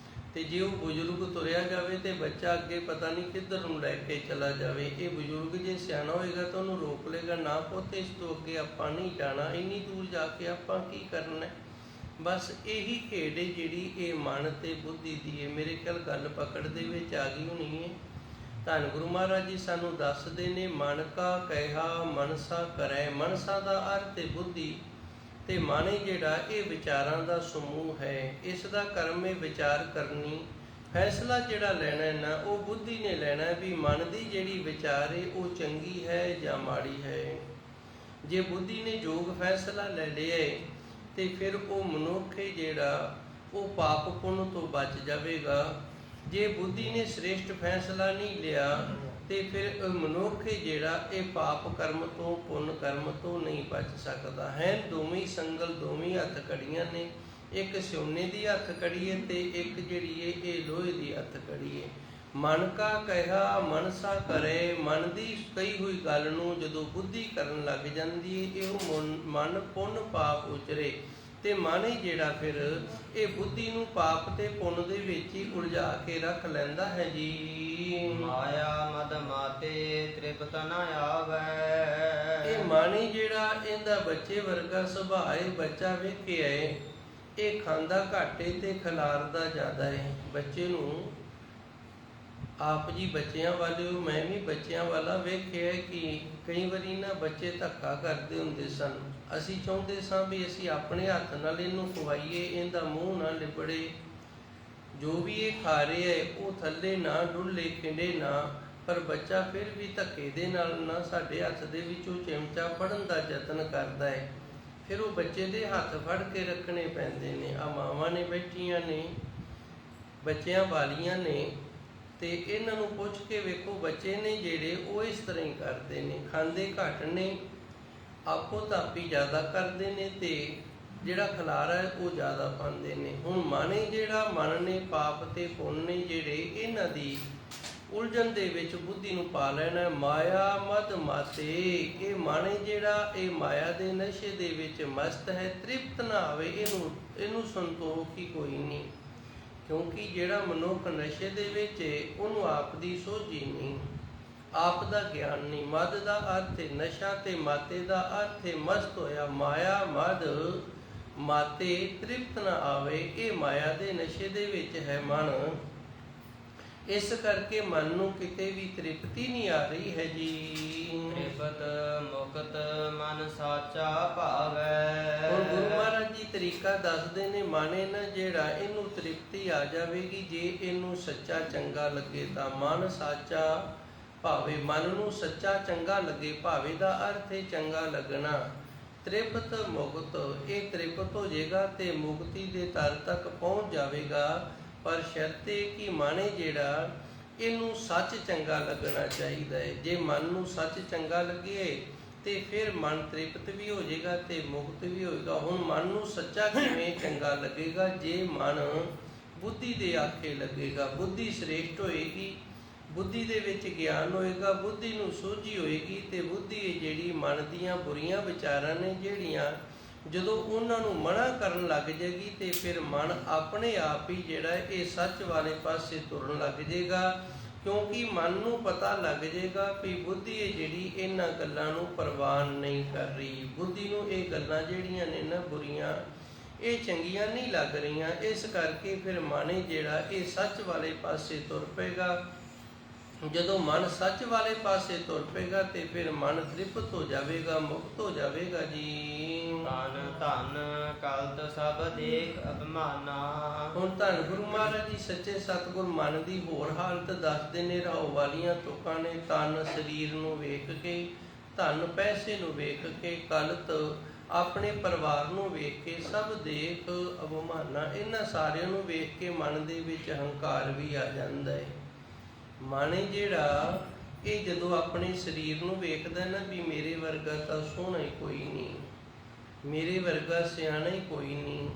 ਤੇ ਜੇ ਉਹ ਬਜ਼ੁਰਗ ਤੁਰਿਆ ਜਾਵੇ ਤੇ ਬੱਚਾ ਅੱਗੇ ਪਤਾ ਨਹੀਂ ਕਿੱਧਰ ਨੂੰ ਲੈ ਕੇ ਚਲਾ ਜਾਵੇ। ਇਹ ਬਜ਼ੁਰਗ ਜੇ ਸਿਆਣਾ ਹੋਏਗਾ ਤਾਂ ਉਹਨੂੰ ਰੋਕ ਲੇਗਾ, ਨਾ ਪੁੱਤ ਇਸ ਤੋਂ ਅੱਗੇ ਆਪਾਂ ਨਹੀਂ ਜਾਣਾ, ਇੰਨੀ ਦੂਰ ਜਾ ਕੇ ਆਪਾਂ ਕੀ ਕਰਨਾ। ਬਸ ਇਹੀ ਖੇਡ ਹੈ ਜਿਹੜੀ ਇਹ ਮਨ ਤੇ ਬੁੱਧੀ ਦੀ ਹੈ। ਮੇਰੇ ਖਿਆਲ ਗੱਲ ਪਕੜ ਦੇ ਵਿੱਚ ਆ ਗਈ ਹੋਣੀ ਹੈ। ਧੰਨ ਗੁਰੂ ਮਹਾਰਾਜ ਜੀ ਸਾਨੂੰ ਦੱਸਦੇ ਨੇ, ਮਨ ਕਾ ਕਹਿਆ ਮਨਸਾ ਕਰੈ। ਮਨਸਾ ਦਾ ਅਰਥ ਹੈ ਬੁੱਧੀ, ਤੇ ਮਨ ਜਿਹੜਾ ਇਹ ਵਿਚਾਰਾਂ ਦਾ ਸਮੂਹ ਹੈ। ਇਸ ਦਾ ਕਰਮ ਹੈ ਵਿਚਾਰ ਕਰਨੀ। ਫੈਸਲਾ ਜਿਹੜਾ ਲੈਣਾ ਹੈ ਨਾ, ਉਹ ਬੁੱਧੀ ਨੇ ਲੈਣਾ ਵੀ ਮਨ ਦੀ ਜਿਹੜੀ ਵਿਚਾਰ ਹੈ ਉਹ ਚੰਗੀ ਹੈ ਜਾਂ ਮਾੜੀ ਹੈ। ਜੇ ਬੁੱਧੀ ਨੇ ਯੋਗ ਫੈਸਲਾ ਲੈ ਲਿਆ ਤੇ ਫਿਰ ਉਹ ਮਨੁੱਖ ਹੈ ਜਿਹੜਾ ਉਹ ਪਾਪ ਪੁੰਨ ਤੋਂ ਬਚ ਜਾਵੇਗਾ। ਜੇ ਬੁੱਧੀ ਨੇ ਸ੍ਰੇਸ਼ਟ ਫੈਸਲਾ ਨਹੀਂ ਲਿਆ ਤੇ ਫਿਰ ਮਨੁੱਖ ਜਿਹੜਾ ਇਹ ਪਾਪ ਕਰਮ ਤੋਂ ਪੁੰਨ ਕਰਮ ਤੋਂ ਨਹੀਂ ਬਚ ਸਕਦਾ ਹੈ। ਦੋਵੇਂ ਸੰਗਲ, ਦੋਵੇਂ ਹੱਥ ਕੜੀਆਂ ਨੇ, ਇੱਕ ਸੋਨੇ ਦੀ ਹੱਥ ਕੜੀ ਹੈ ਤੇ ਇੱਕ ਜਿਹੜੀ ਹੈ ਇਹ ਲੋਹੇ ਦੀ ਹੱਥ ਕੜੀ ਹੈ। ਮਨ ਕਾ ਕਹਿਆ ਮਨਸਾ ਕਰੇ। ਮਨ ਦੀ ਕਹੀ ਹੋਈ ਗੱਲ ਨੂੰ ਜਦੋਂ ਬੁੱਧੀ ਕਰਨ ਲੱਗ ਜਾਂਦੀ ਹੈ, ਇਹ ਮਨ ਪੁੰਨ ਪਾਪ ਉਚਰੇ, ਤੇ ਮਨ ਹੀ ਜਿਹੜਾ ਫਿਰ ਇਹ ਬੁੱਧੀ ਨੂੰ ਪਾਪ ਤੇ ਪੁੰਨ ਦੇ ਵਿੱਚ ਹੀ ਉਲਝਾ ਕੇ ਰੱਖ ਲੈਂਦਾ ਹੈ ਜੀ। ਮਾਇਆ ਮਦ ਮਾਤੇ ਤ੍ਰਿਪਤ ਨ ਆਵੈ। ਇਹ ਮਨ ਹੀ ਜਿਹੜਾ ਇਹਦਾ ਬੱਚੇ ਵਰਗਾ ਸੁਭਾਅ ਹੈ। ਬੱਚਾ ਵੇਖਿਆ ਹੈ ਇਹ ਖਾਂਦਾ ਘੱਟ ਹੈ ਤੇ ਖਿਲਾਰਦਾ ਜ਼ਿਆਦਾ ਹੈ। ਬੱਚੇ ਨੂੰ ਆਪ ਜੀ ਬੱਚਿਆਂ ਵਾਲਿਓ, ਮੈਂ ਵੀ ਬੱਚਿਆਂ ਵਾਲਾ ਵੇਖਿਆ ਕਿ ਕਈ ਵਾਰੀ ਨਾ ਬੱਚੇ ਧੱਕਾ ਕਰਦੇ ਹੁੰਦੇ ਸਨ। ਅਸੀਂ ਚਾਹੁੰਦੇ ਸਾਂ ਵੀ ਅਸੀਂ ਆਪਣੇ ਹੱਥ ਨਾਲ ਇਹਨੂੰ ਖਵਾਈਏ, ਇਹਦਾ ਮੂੰਹ ਨਾ ਲਿਬੜੇ, ਜੋ ਵੀ ਇਹ ਖਾ ਰਿਹਾ ਹੈ ਉਹ ਥੱਲੇ ਨਾ ਡੁੱਲੇ, ਖਿੰਡੇ ਨਾ। ਪਰ ਬੱਚਾ ਫਿਰ ਵੀ ਧੱਕੇ ਦੇ ਨਾਲ ਨਾ ਸਾਡੇ ਹੱਥ ਦੇ ਵਿੱਚੋਂ ਚਿਮਚਾ ਫੜਨ ਦਾ ਯਤਨ ਕਰਦਾ ਹੈ। ਫਿਰ ਉਹ ਬੱਚੇ ਦੇ ਹੱਥ ਫੜ ਕੇ ਰੱਖਣੇ ਪੈਂਦੇ ਨੇ। ਆ ਮਾਵਾਂ ਨੇ ਬੈਠੀਆਂ ਨੇ, ਬੱਚਿਆਂ ਵਾਲੀਆਂ ਨੇ, ਤੇ ਇਹਨਾਂ ਨੂੰ ਪੁੱਛ ਕੇ ਵੇਖੋ, ਬੱਚੇ ਨੇ ਜਿਹੜੇ ਉਹ ਇਸ ਤਰ੍ਹਾਂ ਹੀ ਕਰਦੇ ਨੇ, ਖਾਂਦੇ ਘੱਟ ਨੇ, ਆਪੋ ਤਾਪੀ ਜ਼ਿਆਦਾ ਕਰਦੇ ਨੇ, ਤੇ ਜਿਹੜਾ ਖਿਲਾਰਾ ਹੈ ਉਹ ਜ਼ਿਆਦਾ ਪਾਉਂਦੇ ਨੇ। ਹੁਣ ਮਨ ਜਿਹੜਾ ਮਨ ਨੇ ਪਾਪ ਤੇ ਪੁੰਨ ਨੇ ਜਿਹੜੇ ਇਹਨਾਂ ਦੀ ਉਲਝਣ ਦੇ ਵਿੱਚ ਬੁੱਧੀ ਨੂੰ ਪਾ ਲੈਣਾ। ਮਾਇਆ ਮਦ ਮਾਤੇ। ਇਹ ਮਨ ਜਿਹੜਾ ਇਹ ਮਾਇਆ ਦੇ ਨਸ਼ੇ ਦੇ ਵਿੱਚ ਮਸਤ ਹੈ, ਤ੍ਰਿਪਤ ਨਾ ਆਵੇ, ਇਹਨੂੰ ਸੰਤੋਖ ਹੀ ਕੋਈ ਨਹੀਂ। ਕਿਉਂਕਿ ਜਿਹੜਾ ਮਨੁੱਖ ਨਸ਼ੇ ਦੇ ਵਿੱਚ ਉਹਨੂੰ ਆਪ ਦੀ ਸੋਝੀ ਨਹੀਂ, ਆਪ ਦਾ ਗਿਆਨ ਨਹੀਂ। ਮਦ ਦਾ ਅਰਥ ਹੈ ਨਸ਼ਾ ਤੇ ਮਾਤੇ ਦਾ ਅਰਥ ਹੈ ਮਸਤ ਹੋਇਆ। ਮਾਇਆ ਮਦ ਮਾਤੇ ਤ੍ਰਿਪਤ ਨਾ ਆਵੇ। ਇਹ ਮਾਇਆ ਦੇ ਨਸ਼ੇ ਦੇ ਵਿੱਚ ਹੈ ਮਨ। ਇਸ ਕਰਕੇ ਮਨ ਨੂੰ ਕਿਤੇ ਵੀ ਤ੍ਰਿਪਤੀ ਨਹੀਂ ਆ ਰਹੀ ਹੈ ਜੀ। ਤ੍ਰਿਪਤ ਮੁਕਤ ਮਨ ਸਾਚਾ ਭਾਵੈ। ਹੁਣ ਗੁਰੂ ਮਹਾਰਾਜ ਜੀ ਤਰੀਕਾ ਦੱਸਦੇ ਨੇ, ਮਨ ਨਾ ਜਿਹੜਾ ਇਹਨੂੰ ਤ੍ਰਿਪਤੀ ਆ ਜਾਵੇਗੀ ਜੇ ਇਹਨੂੰ ਸੱਚਾ ਚੰਗਾ ਲੱਗੇ ਤਾਂ। ਮਨ ਸਾਚਾ ਭਾਵੇ, ਮਨ ਨੂੰ ਸੱਚਾ ਚੰਗਾ ਲੱਗੇ। ਭਾਵੇ ਦਾ ਅਰਥ ਹੈ ਚੰਗਾ ਲੱਗਣਾ। ਤ੍ਰਿਪਤ ਮੁਕਤ, ਇਹ ਤ੍ਰਿਪਤ ਹੋ ਜਾਏਗਾ ਤੇ ਮੁਕਤੀ ਦੇ ਦਰ ਤੱਕ ਪਹੁੰਚ ਜਾਵੇਗਾ। ਪਰ ਸ਼ਰਤ ਇਹ ਕਿ ਮਨ ਜਿਹੜਾ ਇਹਨੂੰ ਸੱਚ ਚੰਗਾ ਲੱਗਣਾ ਚਾਹੀਦਾ ਹੈ। ਜੇ ਮਨ ਨੂੰ ਸੱਚ ਚੰਗਾ ਲੱਗੇ ਤੇ ਫਿਰ ਮਨ ਤ੍ਰਿਪਤ ਵੀ ਹੋ ਜਾਏਗਾ ਤੇ ਮੁਕਤ ਵੀ ਹੋਏਗਾ। ਹੁਣ ਮਨ ਨੂੰ ਸੱਚਾ ਕਿਵੇਂ ਚੰਗਾ ਲੱਗੇਗਾ? ਜੇ ਮਨ ਬੁੱਧੀ ਦੇ ਆਖੇ ਲੱਗੇਗਾ। ਬੁੱਧੀ ਸ੍ਰੇਸ਼ਟ ਹੋਏਗੀ, ਬੁੱਧੀ ਦੇ ਵਿੱਚ ਗਿਆਨ ਹੋਏਗਾ, ਬੁੱਧੀ ਨੂੰ ਸੋਝੀ ਹੋਏਗੀ, ਤੇ ਬੁੱਧੀ ਜਿਹੜੀ ਮਨ ਦੀਆਂ ਬੁਰੀਆਂ ਵਿਚਾਰਾਂ ਨੇ ਜਿਹੜੀਆਂ, ਜਦੋਂ ਉਹਨਾਂ ਨੂੰ ਮਨਾ ਕਰਨ ਲੱਗ ਜਾਏਗੀ ਤੇ ਫਿਰ ਮਨ ਆਪਣੇ ਆਪ ਹੀ ਜਿਹੜਾ ਇਹ ਸੱਚ ਵਾਲੇ ਪਾਸੇ ਤੁਰਨ ਲੱਗ ਜਾਏਗਾ। ਕਿਉਂਕਿ ਮਨ ਨੂੰ ਪਤਾ ਲੱਗ ਜਾਏਗਾ ਵੀ ਬੁੱਧੀ ਹੈ ਜਿਹੜੀ ਇਹਨਾਂ ਗੱਲਾਂ ਨੂੰ ਪ੍ਰਵਾਨ ਨਹੀਂ ਕਰ ਰਹੀ। ਬੁੱਧੀ ਨੂੰ ਇਹ ਗੱਲਾਂ ਜਿਹੜੀਆਂ ਨੇ ਨਾ ਬੁਰੀਆਂ, ਇਹ ਚੰਗੀਆਂ ਨਹੀਂ ਲੱਗ ਰਹੀਆਂ। ਇਸ ਕਰਕੇ ਫਿਰ ਮਨ ਜਿਹੜਾ ਇਹ ਸੱਚ ਵਾਲੇ ਪਾਸੇ ਤੁਰ ਪਏਗਾ। ਜਦੋਂ ਮਨ ਸੱਚ ਵਾਲੇ ਪਾਸੇ ਤੁਰ ਪਏਗਾ ਤੇ ਫਿਰ ਮਨ ਤ੍ਰਿਪਤ ਹੋ ਜਾਵੇਗਾ, ਮੁਕਤ ਹੋ ਜਾਵੇਗਾ ਜੀ। ਧਨ ਧਨ ਕਲਤ ਸਭ ਦੇਖ ਅਭਿਮਾਨਾ। ਹੁਣ ਧੰਨ ਗੁਰੂ ਮਹਾਰਾਜ ਜੀ ਸੱਚੇ ਸਤਿਗੁਰ ਮਨ ਦੀ ਹੋਰ ਹਾਲਤ ਦੱਸਦੇ ਨੇ। ਰਾਹੋ ਵਾਲੀਆਂ ਤੁਕਾਂ ਨੇ ਤਨ ਸਰੀਰ ਨੂੰ ਵੇਖ ਕੇ ਧਨ ਪੈਸੇ ਨੂੰ ਵੇਖ ਕੇ, ਕਲਤ ਆਪਣੇ ਪਰਿਵਾਰ ਨੂੰ ਵੇਖ ਕੇ, ਸਭ ਦੇਖ ਅਭਿਮਾਨਾ, ਇਹਨਾਂ ਸਾਰਿਆਂ ਨੂੰ ਵੇਖ ਕੇ ਮਨ ਦੇ ਵਿੱਚ ਹੰਕਾਰ ਵੀ ਆ ਜਾਂਦਾ ਹੈ। ਮਨ ਜਿਹੜਾ ਇਹ ਜਦੋਂ ਆਪਣੇ ਸਰੀਰ ਨੂੰ ਵੇਖਦਾ ਨਾ ਵੀ ਮੇਰੇ ਵਰਗਾ ਤਾਂ ਸੋਹਣਾ ਹੀ ਕੋਈ ਨਹੀਂ, ਮੇਰੇ ਵਰਗਾ ਸਿਆਣਾ ਹੀ ਕੋਈ ਨਹੀਂ,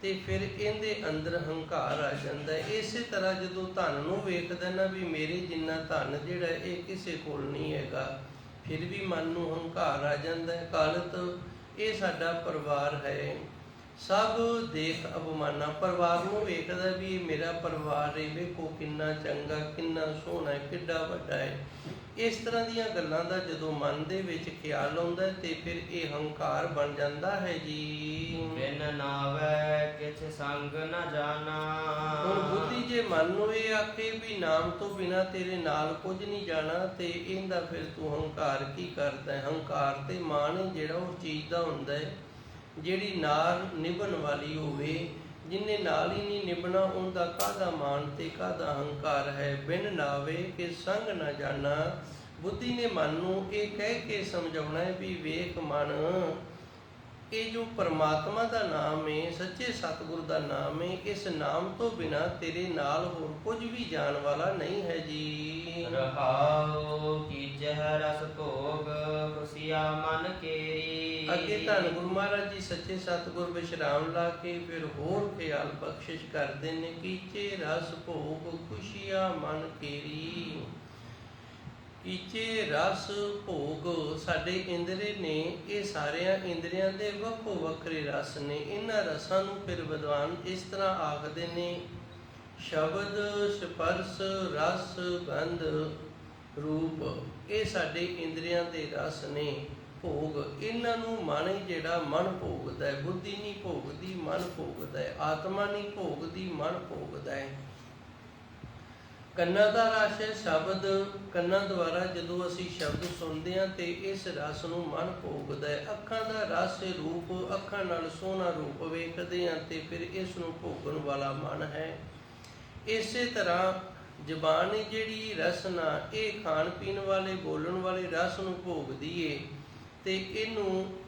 ਤੇ ਫਿਰ ਇਹਦੇ ਅੰਦਰ ਹੰਕਾਰ ਆ ਜਾਂਦਾ ਹੈ। ਇਸੇ ਤਰ੍ਹਾਂ ਜਦੋਂ ਧਨ ਨੂੰ ਵੇਖਦਾ ਨਾ ਵੀ ਮੇਰੇ ਜਿੰਨਾ ਧਨ ਜਿਹੜਾ ਇਹ ਕਿਸੇ ਕੋਲ ਨਹੀਂ ਹੈਗਾ, ਫਿਰ ਵੀ ਮਨ ਨੂੰ ਹੰਕਾਰ ਆ ਜਾਂਦਾ ਹੈ। ਕਾਲਤ ਇਹ ਸਾਡਾ ਪਰਿਵਾਰ ਹੈ, ਸਭ ਦੇਖ ਅਭਿਮਾਨਾ, ਪਰਿਵਾਰ ਨੂੰ ਵੇਖਦਾ ਵੀ ਇਹ ਮੇਰਾ ਪਰਿਵਾਰ ਹੈ, ਵੇਖੋ ਕਿੰਨਾ ਚੰਗਾ, ਕਿੰਨਾ ਸੋਹਣਾ ਹੈ, ਕਿੱਡਾ ਵੱਡਾ ਹੈ। ਇਸ ਤਰ੍ਹਾਂ ਦੀਆਂ ਗੱਲਾਂ ਦਾ ਜਦੋਂ ਮਨ ਦੇ ਵਿੱਚ ਖਿਆਲ ਆਉਂਦਾ ਤੇ ਫਿਰ ਇਹ ਹੰਕਾਰ ਬਣ ਜਾਂਦਾ ਹੈ ਜੀ। ਬਿਨ ਨਾਵੈ ਕਿਛ ਸੰਗ ਨ ਜਾਣਾ। ਹੁਣ ਬੁੱਧੀ ਜੇ ਮਨ ਨੂੰ ਇਹ ਆਖੇ ਵੀ ਨਾਮ ਤੋਂ ਬਿਨਾ ਤੇਰੇ ਨਾਲ ਕੁਝ ਨਹੀਂ ਜਾਣਾ, ਤੇ ਇਹਦਾ ਫਿਰ ਤੂੰ ਹੰਕਾਰ ਕੀ ਕਰਦਾ ਹੈ? ਹੰਕਾਰ ਤੇ ਮਾਣ ਜਿਹੜਾ ਉਹ ਚੀਜ਼ ਦਾ ਹੁੰਦਾ ਹੈ ਜਿਹੜੀ ਨਾਲ ਨਿਭਣ ਵਾਲੀ ਹੋਵੇ, ਜਿੰਨੇ ਨਾਲ ਹੀ ਨਹੀਂ ਨਿਭਣਾ ਉਹਦਾ ਕਾਹਦਾ ਮਾਣ ਤੇ ਕਾਹਦਾ ਹੰਕਾਰ ਹੈ। ਬਿਨ ਨਾਵੇ ਕਿ ਸੰਗ ਨਾ ਜਾਣਾ, ਬੁੱਧੀ ਨੇ ਮਨ ਨੂੰ ਇਹ ਕਹਿ ਕੇ ਸਮਝਾਉਣਾ ਹੈ ਵੀ ਵੇਖ ਮਨ, ਇਹ ਜੋ ਪਰਮਾਤਮਾ ਦਾ ਨਾਮ ਹੈ, ਸੱਚੇ ਸਤਿਗੁਰ ਦਾ ਨਾਮ ਹੈ, ਇਸ ਨਾਮ ਤੋਂ ਬਿਨਾ ਤੇਰੇ ਨਾਲ ਹੋਰ ਕੁਝ ਵੀ ਜਾਣ ਵਾਲਾ ਨਹੀਂ ਹੈ ਜੀ। ਰਹਾਉ ਕੀਜਹਿ ਰਸ ਭੋਗ ਖੁਸ਼ੀਆ ਮਨ ਕੇਰੀ। ਅੱਗੇ ਧੰਨ ਗੁਰੂ ਮਹਾਰਾਜ ਜੀ ਸੱਚੇ ਸਤਿਗੁਰ ਵਿਸ਼ਰਾਮ ਲਾ ਕੇ ਫਿਰ ਹੋਰ ਖਿਆਲ ਬਖਸ਼ਿਸ਼ ਕਰਦੇ ਨੇ। ਕੀਚੇ ਰਸ ਭੋਗ ਖੁਸ਼ੀਆ ਮਨ ਕੇਰੀ। ਕੀਚੇ ਰਸ ਭੋਗ ਸਾਡੇ ਇੰਦਰੀ ਨੇ, ਇਹ ਸਾਰਿਆਂ ਇੰਦਰੀਆਂ ਦੇ ਵੱਖੋ ਵੱਖਰੇ ਰਸ ਨੇ। ਇਹਨਾਂ ਰਸਾਂ ਨੂੰ ਫਿਰ ਵਿਦਵਾਨ ਇਸ ਤਰ੍ਹਾਂ ਆਖਦੇ ਨੇ, ਸ਼ਬਦ ਸਪਰਸ ਰਸ ਗੰਧ ਰੂਪ, ਇਹ ਸਾਡੇ ਇੰਦਰੀਆਂ ਦੇ ਰਸ ਨੇ। ਭੋਗ ਇਹਨਾਂ ਨੂੰ ਮਨ ਜਿਹੜਾ ਮਨ ਭੋਗਦਾ ਹੈ, ਬੁੱਧੀ ਨਹੀਂ ਭੋਗਦੀ, ਮਨ ਭੋਗਦਾ ਹੈ। ਆਤਮਾ ਨਹੀਂ ਭੋਗਦੀ, ਮਨ ਭੋਗਦਾ ਹੈ। ਕੰਨਾਂ ਦਾ ਰਸ ਹੈ ਸ਼ਬਦ, ਕੰਨਾਂ ਦੁਆਰਾ ਜਦੋਂ ਅਸੀਂ ਸ਼ਬਦ ਸੁਣਦੇ ਹਾਂ ਤੇ ਇਸ ਰਸ ਨੂੰ ਮਨ ਭੋਗਦਾ ਹੈ। ਅੱਖਾਂ ਦਾ ਰਸ ਹੈ ਰੂਪ, ਅੱਖਾਂ ਨਾਲ ਸੋਹਣਾ ਰੂਪ ਵੇਖਦੇ ਹਾਂ ਤੇ ਫਿਰ ਇਸ ਨੂੰ ਭੋਗਣ ਵਾਲਾ ਮਨ ਹੈ। ਇਸੇ ਤਰ੍ਹਾਂ ਜ਼ਬਾਨ ਜਿਹੜੀ ਰਸਨਾ, ਇਹ ਖਾਣ ਪੀਣ ਵਾਲੇ ਬੋਲਣ ਵਾਲੇ ਰਸ ਨੂੰ ਭੋਗਦੀ ਏ, ਤੇ ਇਹਨੂੰ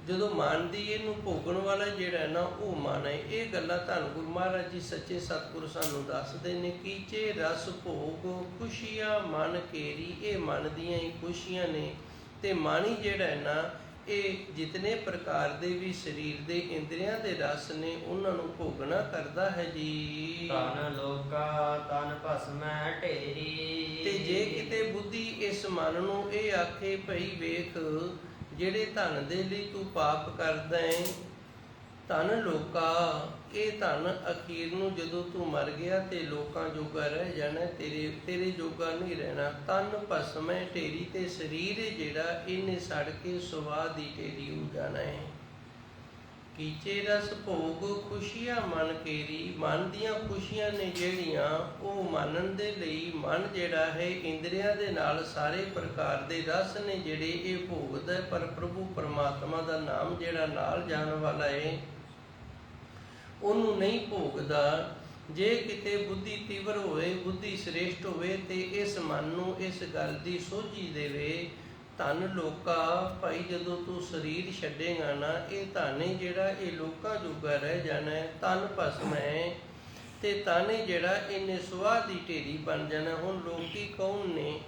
ਜਦੋਂ ਮੰਨਦੀ, ਇਹਨੂੰ ਭੋਗਣ ਵਾਲਾ ਜਿਹੜਾ ਨਾ ਉਹ ਮਨ ਹੈ। ਇਹ ਗੱਲਾਂ ਧੰਨ ਗੁਰੂ ਮਹਾਰਾਜ ਜੀ ਸੱਚੇ ਸਤਿਗੁਰ ਸਾਨੂੰ ਦੱਸਦੇ ਨੇ। ਕੀਚੇ ਰਸ ਭੋਗ ਖੁਸ਼ੀਆਂ ਮਨ ਕੇਰੀ, ਇਹ ਮਨ ਦੀਆਂ ਹੀ ਖੁਸ਼ੀਆਂ ਨੇ। ਤੇ ਮਨ ਹੀ ਜਿਹੜਾ ਨਾ ਇਹ ਜਿਤਨੇ ਪ੍ਰਕਾਰ ਦੇ ਵੀ ਸਰੀਰ ਦੇ ਇੰਦਰੀਆਂ ਦੇ ਰਸ ਨੇ ਉਹਨਾਂ ਨੂੰ ਭੋਗਣਾ ਕਰਦਾ ਹੈ ਜੀ। ਤਨ ਲੋਕਾ ਤਨ ਭਸਮੈ ਢੇਰੀ। ਤੇ ਜੇ ਕਿਤੇ ਬੁੱਧੀ ਇਸ ਮਨ ਨੂੰ ਇਹ ਆਖੇ ਭਈ ਵੇਖ, ਜਿਹੜੇ ਧਨ ਦੇ ਲਈ ਤੂੰ ਪਾਪ ਕਰਦਾ ਹੈ, ਧਨ ਲੋਕਾ, ਇਹ ਧਨ ਅਖੀਰ ਨੂੰ ਜਦੋਂ ਤੂੰ ਮਰ ਗਿਆ ਤੇ ਲੋਕਾਂ ਜੋਗਾ ਰਹਿ ਜਾਣਾ, ਤੇਰੇ ਜੋਗਾ ਨਹੀਂ ਰਹਿਣਾ। ਤਨ ਭਸਮੈ ਢੇਰੀ, ਤੇ ਸਰੀਰ ਜਿਹੜਾ ਇਹਨੇ ਸੜ ਕੇ ਸੁਆਹ ਦੀ ਢੇਰੀ ਹੋ ਜਾਣਾ ਹੈ। ਕੀਚੇ ਰਸ ਭੋਗ ਖੁਸ਼ੀਆਂ ਮਨ ਕੇਰੀ, ਮਨ ਦੀਆਂ ਖੁਸ਼ੀਆਂ ਨੇ ਜਿਹੜੀਆਂ ਉਹ ਮੰਨਣ ਦੇ ਲਈ ਮਨ ਜਿਹੜਾ ਹੈ ਇੰਦਰੀਆਂ ਦੇ ਨਾਲ ਸਾਰੇ ਪ੍ਰਕਾਰ ਦੇ ਰਸ ਨੇ ਜਿਹੜੇ ਇਹ ਭੋਗਦਾ, ਪਰ ਪ੍ਰਭੂ ਪਰਮਾਤਮਾ ਦਾ ਨਾਮ ਜਿਹੜਾ ਨਾਲ ਜਾਣ ਵਾਲਾ ਹੈ ਉਹਨੂੰ ਨਹੀਂ ਭੋਗਦਾ। ਜੇ ਕਿਤੇ ਬੁੱਧੀ ਤੀਵਰ ਹੋਵੇ, ਬੁੱਧੀ ਸ੍ਰੇਸ਼ਟ ਹੋਵੇ ਤੇ ਇਸ ਮਨ ਨੂੰ ਇਸ ਗੱਲ ਦੀ ਸੋਝੀ ਦੇਵੇ, ਧਨ ਲੋਕਾ, ਭਾਈ ਜਦੋਂ ਤੂੰ ਸਰੀਰ ਛੱਡੇਗਾ ਨਾ, ਇਹ ਧਨ ਜਿਹੜਾ ਇਹ ਲੋਕਾਂ ਜੋਗਾ ਰਹਿ ਜਾਣਾ ਹੈ। ਤਨ ਭਸਮ ਹੈ ਤੇ ਤਨ ਜਿਹੜਾ ਇਹਨੇ ਸੁਆਹ ਦੀ ਢੇਰੀ ਬਣ ਜਾਣਾ। ਹੁਣ ਲੋਕੀ ਕੌਣ ਨੇ?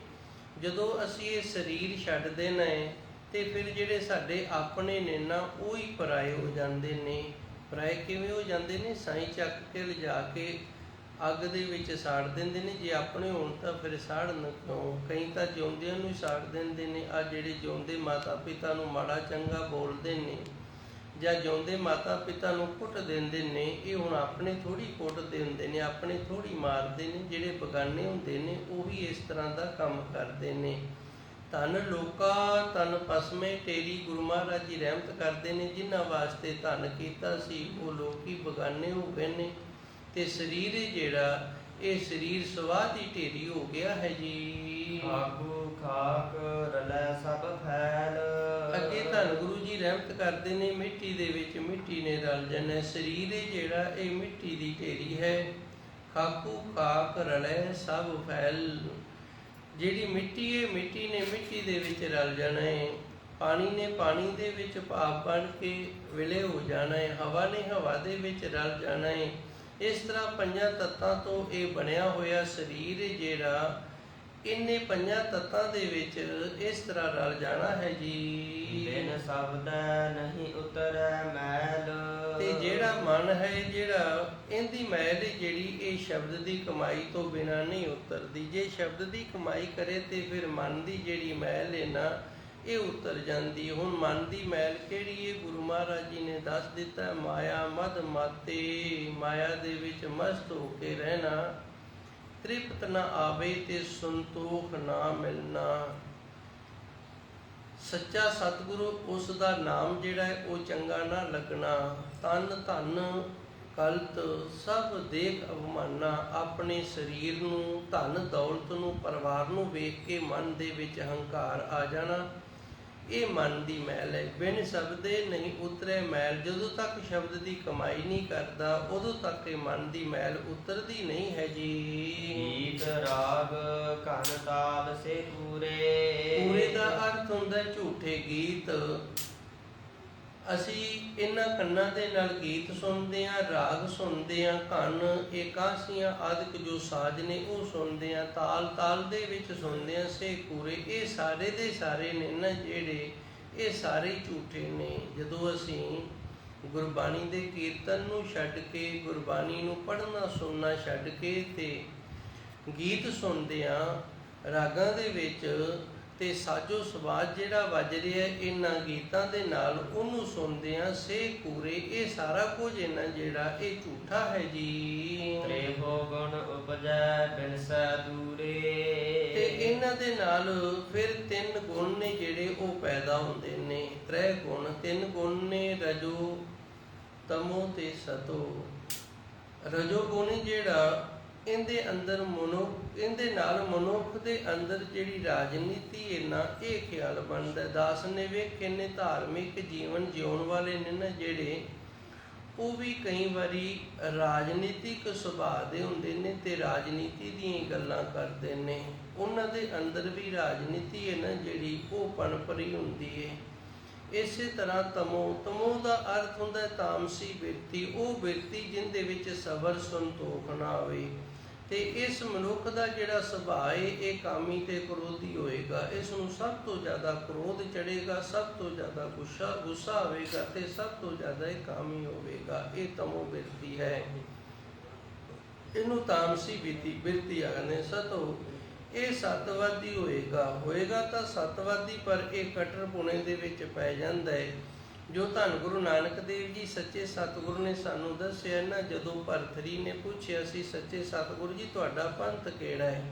ਜਦੋਂ ਅਸੀਂ ਇਹ ਸਰੀਰ ਛੱਡ ਦੇਣਾ ਹੈ ਤੇ ਫਿਰ ਜਿਹੜੇ ਸਾਡੇ ਆਪਣੇ ਨੇ ਨਾ ਉਹ ਹੀ ਪਰਾਏ ਹੋ ਜਾਂਦੇ ਨੇ। ਪਰਾਏ ਕਿਵੇਂ ਹੋ ਜਾਂਦੇ ਨੇ? ਸਾਈਂ ਚੱਕ ਕੇ ਲਿਜਾ ਕੇ ਅੱਗ ਦੇ ਵਿੱਚ ਸਾੜ ਦਿੰਦੇ ਨੇ। ਜੇ ਆਪਣੇ ਹੋਣ ਤਾਂ ਫਿਰ ਸਾੜਨ ਕਿਉਂ? ਕਈ ਤਾਂ ਜਿਉਂਦਿਆਂ ਨੂੰ ਹੀ ਸਾੜ ਦਿੰਦੇ ਨੇ। ਆ ਜਿਹੜੇ ਜਿਉਂਦੇ ਮਾਤਾ ਪਿਤਾ ਨੂੰ ਮਾੜਾ ਚੰਗਾ ਬੋਲਦੇ ਨੇ ਜਾਂ ਜਿਉਂਦੇ ਮਾਤਾ ਪਿਤਾ ਨੂੰ ਕੁੱਟ ਦਿੰਦੇ ਨੇ, ਇਹ ਹੁਣ ਆਪਣੇ ਥੋੜ੍ਹੀ ਕੁੱਟਦੇ ਹੁੰਦੇ ਨੇ, ਆਪਣੇ ਥੋੜ੍ਹੀ ਮਾਰਦੇ ਨੇ। ਜਿਹੜੇ ਬਗਾਨੇ ਹੁੰਦੇ ਨੇ ਉਹ ਵੀ ਇਸ ਤਰ੍ਹਾਂ ਦਾ ਕੰਮ ਕਰਦੇ ਨੇ। ਧਨ ਲੋਕਾ ਤਨ ਭਸਮੈ ਢੇਰੀ, ਗੁਰੂ ਮਹਾਰਾਜ ਜੀ ਰਹਿਮਤ ਕਰਦੇ ਨੇ ਜਿਨ੍ਹਾਂ ਵਾਸਤੇ ਧਨ ਕੀਤਾ ਸੀ ਉਹ ਲੋਕੀ ਬਗਾਨੇ ਹੋ ਗਏ ਨੇ, ਤੇ ਸਰੀਰ ਜਿਹੜਾ ਇਹ ਸਰੀਰ ਸਵਾਹ ਦੀ ਢੇਰੀ ਹੋ ਗਿਆ ਹੈ ਜੀ। ਆਗੂ ਖਾਕ ਰਲੈ ਸਭ ਫੈਲ। ਅੱਗੇ ਧੰਨ ਗੁਰੂ ਜੀ ਰਹਿਮਤ ਕਰਦੇ ਨੇ ਮਿੱਟੀ ਦੇ ਵਿੱਚ ਮਿੱਟੀ ਨੇ ਰਲ ਜਾਣਾ। ਸਰੀਰ ਜਿਹੜਾ ਇਹ ਮਿੱਟੀ ਦੀ ਢੇਰੀ ਹੈ। ਖਾਕੂ ਖਾਕ ਰਲੈ ਸਭ ਫੈਲ, ਜਿਹੜੀ ਮਿੱਟੀ ਹੈ ਮਿੱਟੀ ਨੇ ਮਿੱਟੀ ਦੇ ਵਿੱਚ ਰਲ ਜਾਣਾ ਹੈ, ਪਾਣੀ ਨੇ ਪਾਣੀ ਦੇ ਵਿੱਚ ਭਾਪ ਬਣ ਕੇ ਵਿਲੈ ਹੋ ਜਾਣਾ ਹੈ, ਹਵਾ ਨੇ ਹਵਾ ਦੇ ਵਿੱਚ ਰਲ ਜਾਣਾ ਹੈ। ਇਸ ਤਰ੍ਹਾਂ ਪੰਜਾਂ ਤੱਤਾਂ ਤੋਂ ਇਹ ਬਣਿਆ ਹੋਇਆ ਸਰੀਰ ਜਿਹੜਾ ਇਹਨੇ ਪੰਜਾਂ ਤੱਤਾਂ ਦੇ ਵਿੱਚ ਇਸ ਤਰ੍ਹਾਂ ਰਲ ਜਾਣਾ ਹੈ ਜੀ। ਬਿਨ ਸ਼ਬਦੈ ਨਹੀਂ ਉਤਰੈ ਮੈਲ। ਤੇ ਜਿਹੜਾ ਮਨ ਹੈ ਜਿਹੜਾ ਇਹਦੀ ਮੈਲ ਜਿਹੜੀ ਇਹ ਸ਼ਬਦ ਦੀ ਕਮਾਈ ਤੋਂ ਬਿਨਾਂ ਨਹੀਂ ਉਤਰਦੀ। ਜੇ ਸ਼ਬਦ ਦੀ ਕਮਾਈ ਕਰੇ ਤੇ ਫਿਰ ਮਨ ਦੀ ਜਿਹੜੀ ਮੈਲ ਹੈ ਨਾ ਇਹ ਉਤਰ ਜਾਂਦੀ। ਹੁਣ ਮਨ ਦੀ ਮੈਲ ਕਿਹੜੀ ਹੈ? ਗੁਰੂ ਮਹਾਰਾਜ ਜੀ ਨੇ ਦੱਸ ਦਿੱਤਾ, ਮਾਇਆ ਮਦ ਮਾਤੇ, ਮਾਇਆ ਦੇ ਵਿੱਚ ਮਸਤ ਹੋ ਕੇ ਰਹਿਣਾ, ਤ੍ਰਿਪਤ ਨਾ ਆਵੇ ਤੇ ਸੰਤੋਖ ਨਾ ਮਿਲਣਾ। ਸੱਚਾ ਸਤਿਗੁਰੂ ਉਸ ਦਾ ਨਾਮ ਜਿਹੜਾ ਹੈ ਉਹ ਚੰਗਾ ਨਾ ਲੱਗਣਾ। ਤਨ ਧਨ ਕਲਤ ਸਭ ਦੇਖ ਅਵਮਾਨਾ। ਆਪਣੇ ਸਰੀਰ ਨੂੰ, ਧਨ ਦੌਲਤ ਨੂੰ, ਪਰਿਵਾਰ ਨੂੰ ਵੇਖ ਕੇ ਮਨ ਦੇ ਵਿੱਚ ਹੰਕਾਰ ਆ ਜਾਣਾ, ਇਹ ਮਨ ਦੀ ਮੈਲ ਹੈ। ਬਿਨ ਸ਼ਬਦੇ ਨਹੀਂ ਉਤਰੇ ਮੈਲ। ਜਦੋਂ ਤੱਕ ਸ਼ਬਦ ਦੀ ਕਮਾਈ ਨਹੀਂ ਕਰਦਾ ਉਦੋਂ ਤੱਕ ਇਹ ਮਨ ਦੀ ਮੈਲ ਉਤਰਦੀ ਨਹੀਂ ਹੈ ਜੀ। ਗੀਤ ਰਾਗ ਘਨ ਤਾਲ ਸੇ ਪੂਰੇ। ਪੂਰੇ ਦਾ ਅਰਥ ਹੁੰਦਾ ਝੂਠੇ ਗੀਤ। ਅਸੀਂ ਇਹਨਾਂ ਕੰਨਾਂ ਦੇ ਨਾਲ ਗੀਤ ਸੁਣਦੇ ਹਾਂ, ਰਾਗ ਸੁਣਦੇ ਹਾਂ, ਘਨ ਏਕਾਸੀਆਂ ਆਦਿਕ ਜੋ ਸਾਜ਼ ਨੇ ਉਹ ਸੁਣਦੇ ਹਾਂ, ਤਾਲ ਦੇ ਵਿੱਚ ਸੁਣਦੇ ਹਾਂ, ਸੇ ਪੂਰੇ। ਇਹ ਸਾਰੇ ਦੇ ਸਾਰੇ ਨੇ ਨਾ ਜਿਹੜੇ ਇਹ ਸਾਰੇ ਝੂਠੇ ਨੇ। ਜਦੋਂ ਅਸੀਂ ਗੁਰਬਾਣੀ ਦੇ ਕੀਰਤਨ ਨੂੰ ਛੱਡ ਕੇ, ਗੁਰਬਾਣੀ ਨੂੰ ਪੜ੍ਹਨਾ ਸੁਣਨਾ ਛੱਡ ਕੇ ਤੇ ਗੀਤ ਸੁਣਦੇ ਹਾਂ ਰਾਗਾਂ ਦੇ ਵਿੱਚ ਤੇ ਸਾਜੋ ਸਵਾਜ ਜਿਹੜਾ ਵੱਜ ਰਿਹਾ ਇਹਨਾਂ ਗੀਤਾਂ ਦੇ ਨਾਲ ਉਹਨੂੰ ਸੁਣਦੇ ਹਾਂ, ਸੇ ਪੂਰੇ। ਇਹ ਸਾਰਾ ਕੁਝ ਇਹਨਾਂ ਜਿਹੜਾ ਇਹ ਝੂਠਾ ਹੈ ਜੀ। ਤ੍ਰੇਹੋ ਗੁਣ ਉਪਜੈ ਬਿਨਸੈ ਦੂਰੇ। ਤੇ ਇਹਨਾਂ ਦੇ ਨਾਲ ਫਿਰ ਤਿੰਨ ਗੁਣ ਨੇ ਜਿਹੜੇ ਉਹ ਪੈਦਾ ਹੁੰਦੇ ਨੇ। ਤ੍ਰੈ ਗੁਣ, ਤਿੰਨ ਗੁਣ ਨੇ, ਰਜੋ ਤਮੋ ਤੇ ਸਤੋ। ਰਜੋ ਗੁਣ ਜਿਹੜਾ ਇਹਦੇ ਅੰਦਰ ਇਹਦੇ ਨਾਲ ਮਨੁੱਖ ਦੇ ਅੰਦਰ ਜਿਹੜੀ ਰਾਜਨੀਤੀ ਹੈ ਨਾ ਇਹ ਖਿਆਲ ਬਣਦਾ। ਦਾਸ ਨੇ ਵੇਖੇ ਨੇ ਧਾਰਮਿਕ ਜੀਵਨ ਜਿਉਣ ਵਾਲੇ ਨੇ ਨਾ ਜਿਹੜੇ ਉਹ ਵੀ ਕਈ ਵਾਰੀ ਰਾਜਨੀਤਿਕ ਸੁਭਾਅ ਦੇ ਹੁੰਦੇ ਨੇ ਤੇ ਰਾਜਨੀਤੀ ਦੀਆਂ ਗੱਲਾਂ ਕਰਦੇ ਨੇ। ਉਹਨਾਂ ਦੇ ਅੰਦਰ ਵੀ ਰਾਜਨੀਤੀ ਹੈ ਨਾ ਜਿਹੜੀ ਉਹ ਪਨਪਰੀ ਹੁੰਦੀ ਹੈ। ਇਸੇ ਤਰ੍ਹਾਂ ਤਮੋ ਦਾ ਅਰਥ ਹੁੰਦਾ ਤਾਮਸੀ ਵਿਅਕਤੀ, ਉਹ ਵਿਅਕਤੀ ਜਿਹਦੇ ਵਿੱਚ ਸਬਰ ਸੰਤੋਖ ਨਾ ਹੋਵੇ। ਤੇ ਇਸ ਮਨੁੱਖ ਦਾ ਜਿਹੜਾ ਸੁਭਾਅ ਹੈ ਇਹ ਕਾਮੀ ਤੇ ਕ੍ਰੋਧੀ ਹੋਏਗਾ। ਇਸ ਨੂੰ ਸਭ ਤੋਂ ਜ਼ਿਆਦਾ ਕ੍ਰੋਧ ਚੜੇਗਾ, ਸਭ ਤੋਂ ਜ਼ਿਆਦਾ ਗੁੱਸਾ ਹੋਵੇਗਾ ਤੇ ਸਭ ਤੋਂ ਜ਼ਿਆਦਾ ਇਹ ਕਾਮੀ ਹੋਵੇਗਾ। ਇਹ ਤਮੋ ਬਿਰਤੀ ਹੈ, ਇਹਨੂੰ ਤਾਮਸੀ ਬਿਰਤੀ ਆਖਦੇ। ਸਤੋ ਇਹ ਸਤਵਾਦੀ ਹੋਏਗਾ ਤਾਂ ਸਤਵਾਦੀ, ਪਰ ਇਹ ਕਟਰਪੁਣੇ ਦੇ ਵਿੱਚ ਪੈ ਜਾਂਦਾ ਹੈ। ਜੋ ਧੰਨ ਗੁਰੂ ਨਾਨਕ ਦੇਵ ਜੀ ਸੱਚੇ ਸਤਿਗੁਰੂ ਨੇ ਸਾਨੂੰ ਦੱਸਿਆ ਨਾ, ਜਦੋਂ ਭਰਤਰੀ ਨੇ ਪੁੱਛਿਆ ਸੀ ਸੱਚੇ ਸਤਿਗੁਰੂ ਜੀ ਤੁਹਾਡਾ ਪੰਥ ਕਿਹੜਾ ਹੈ?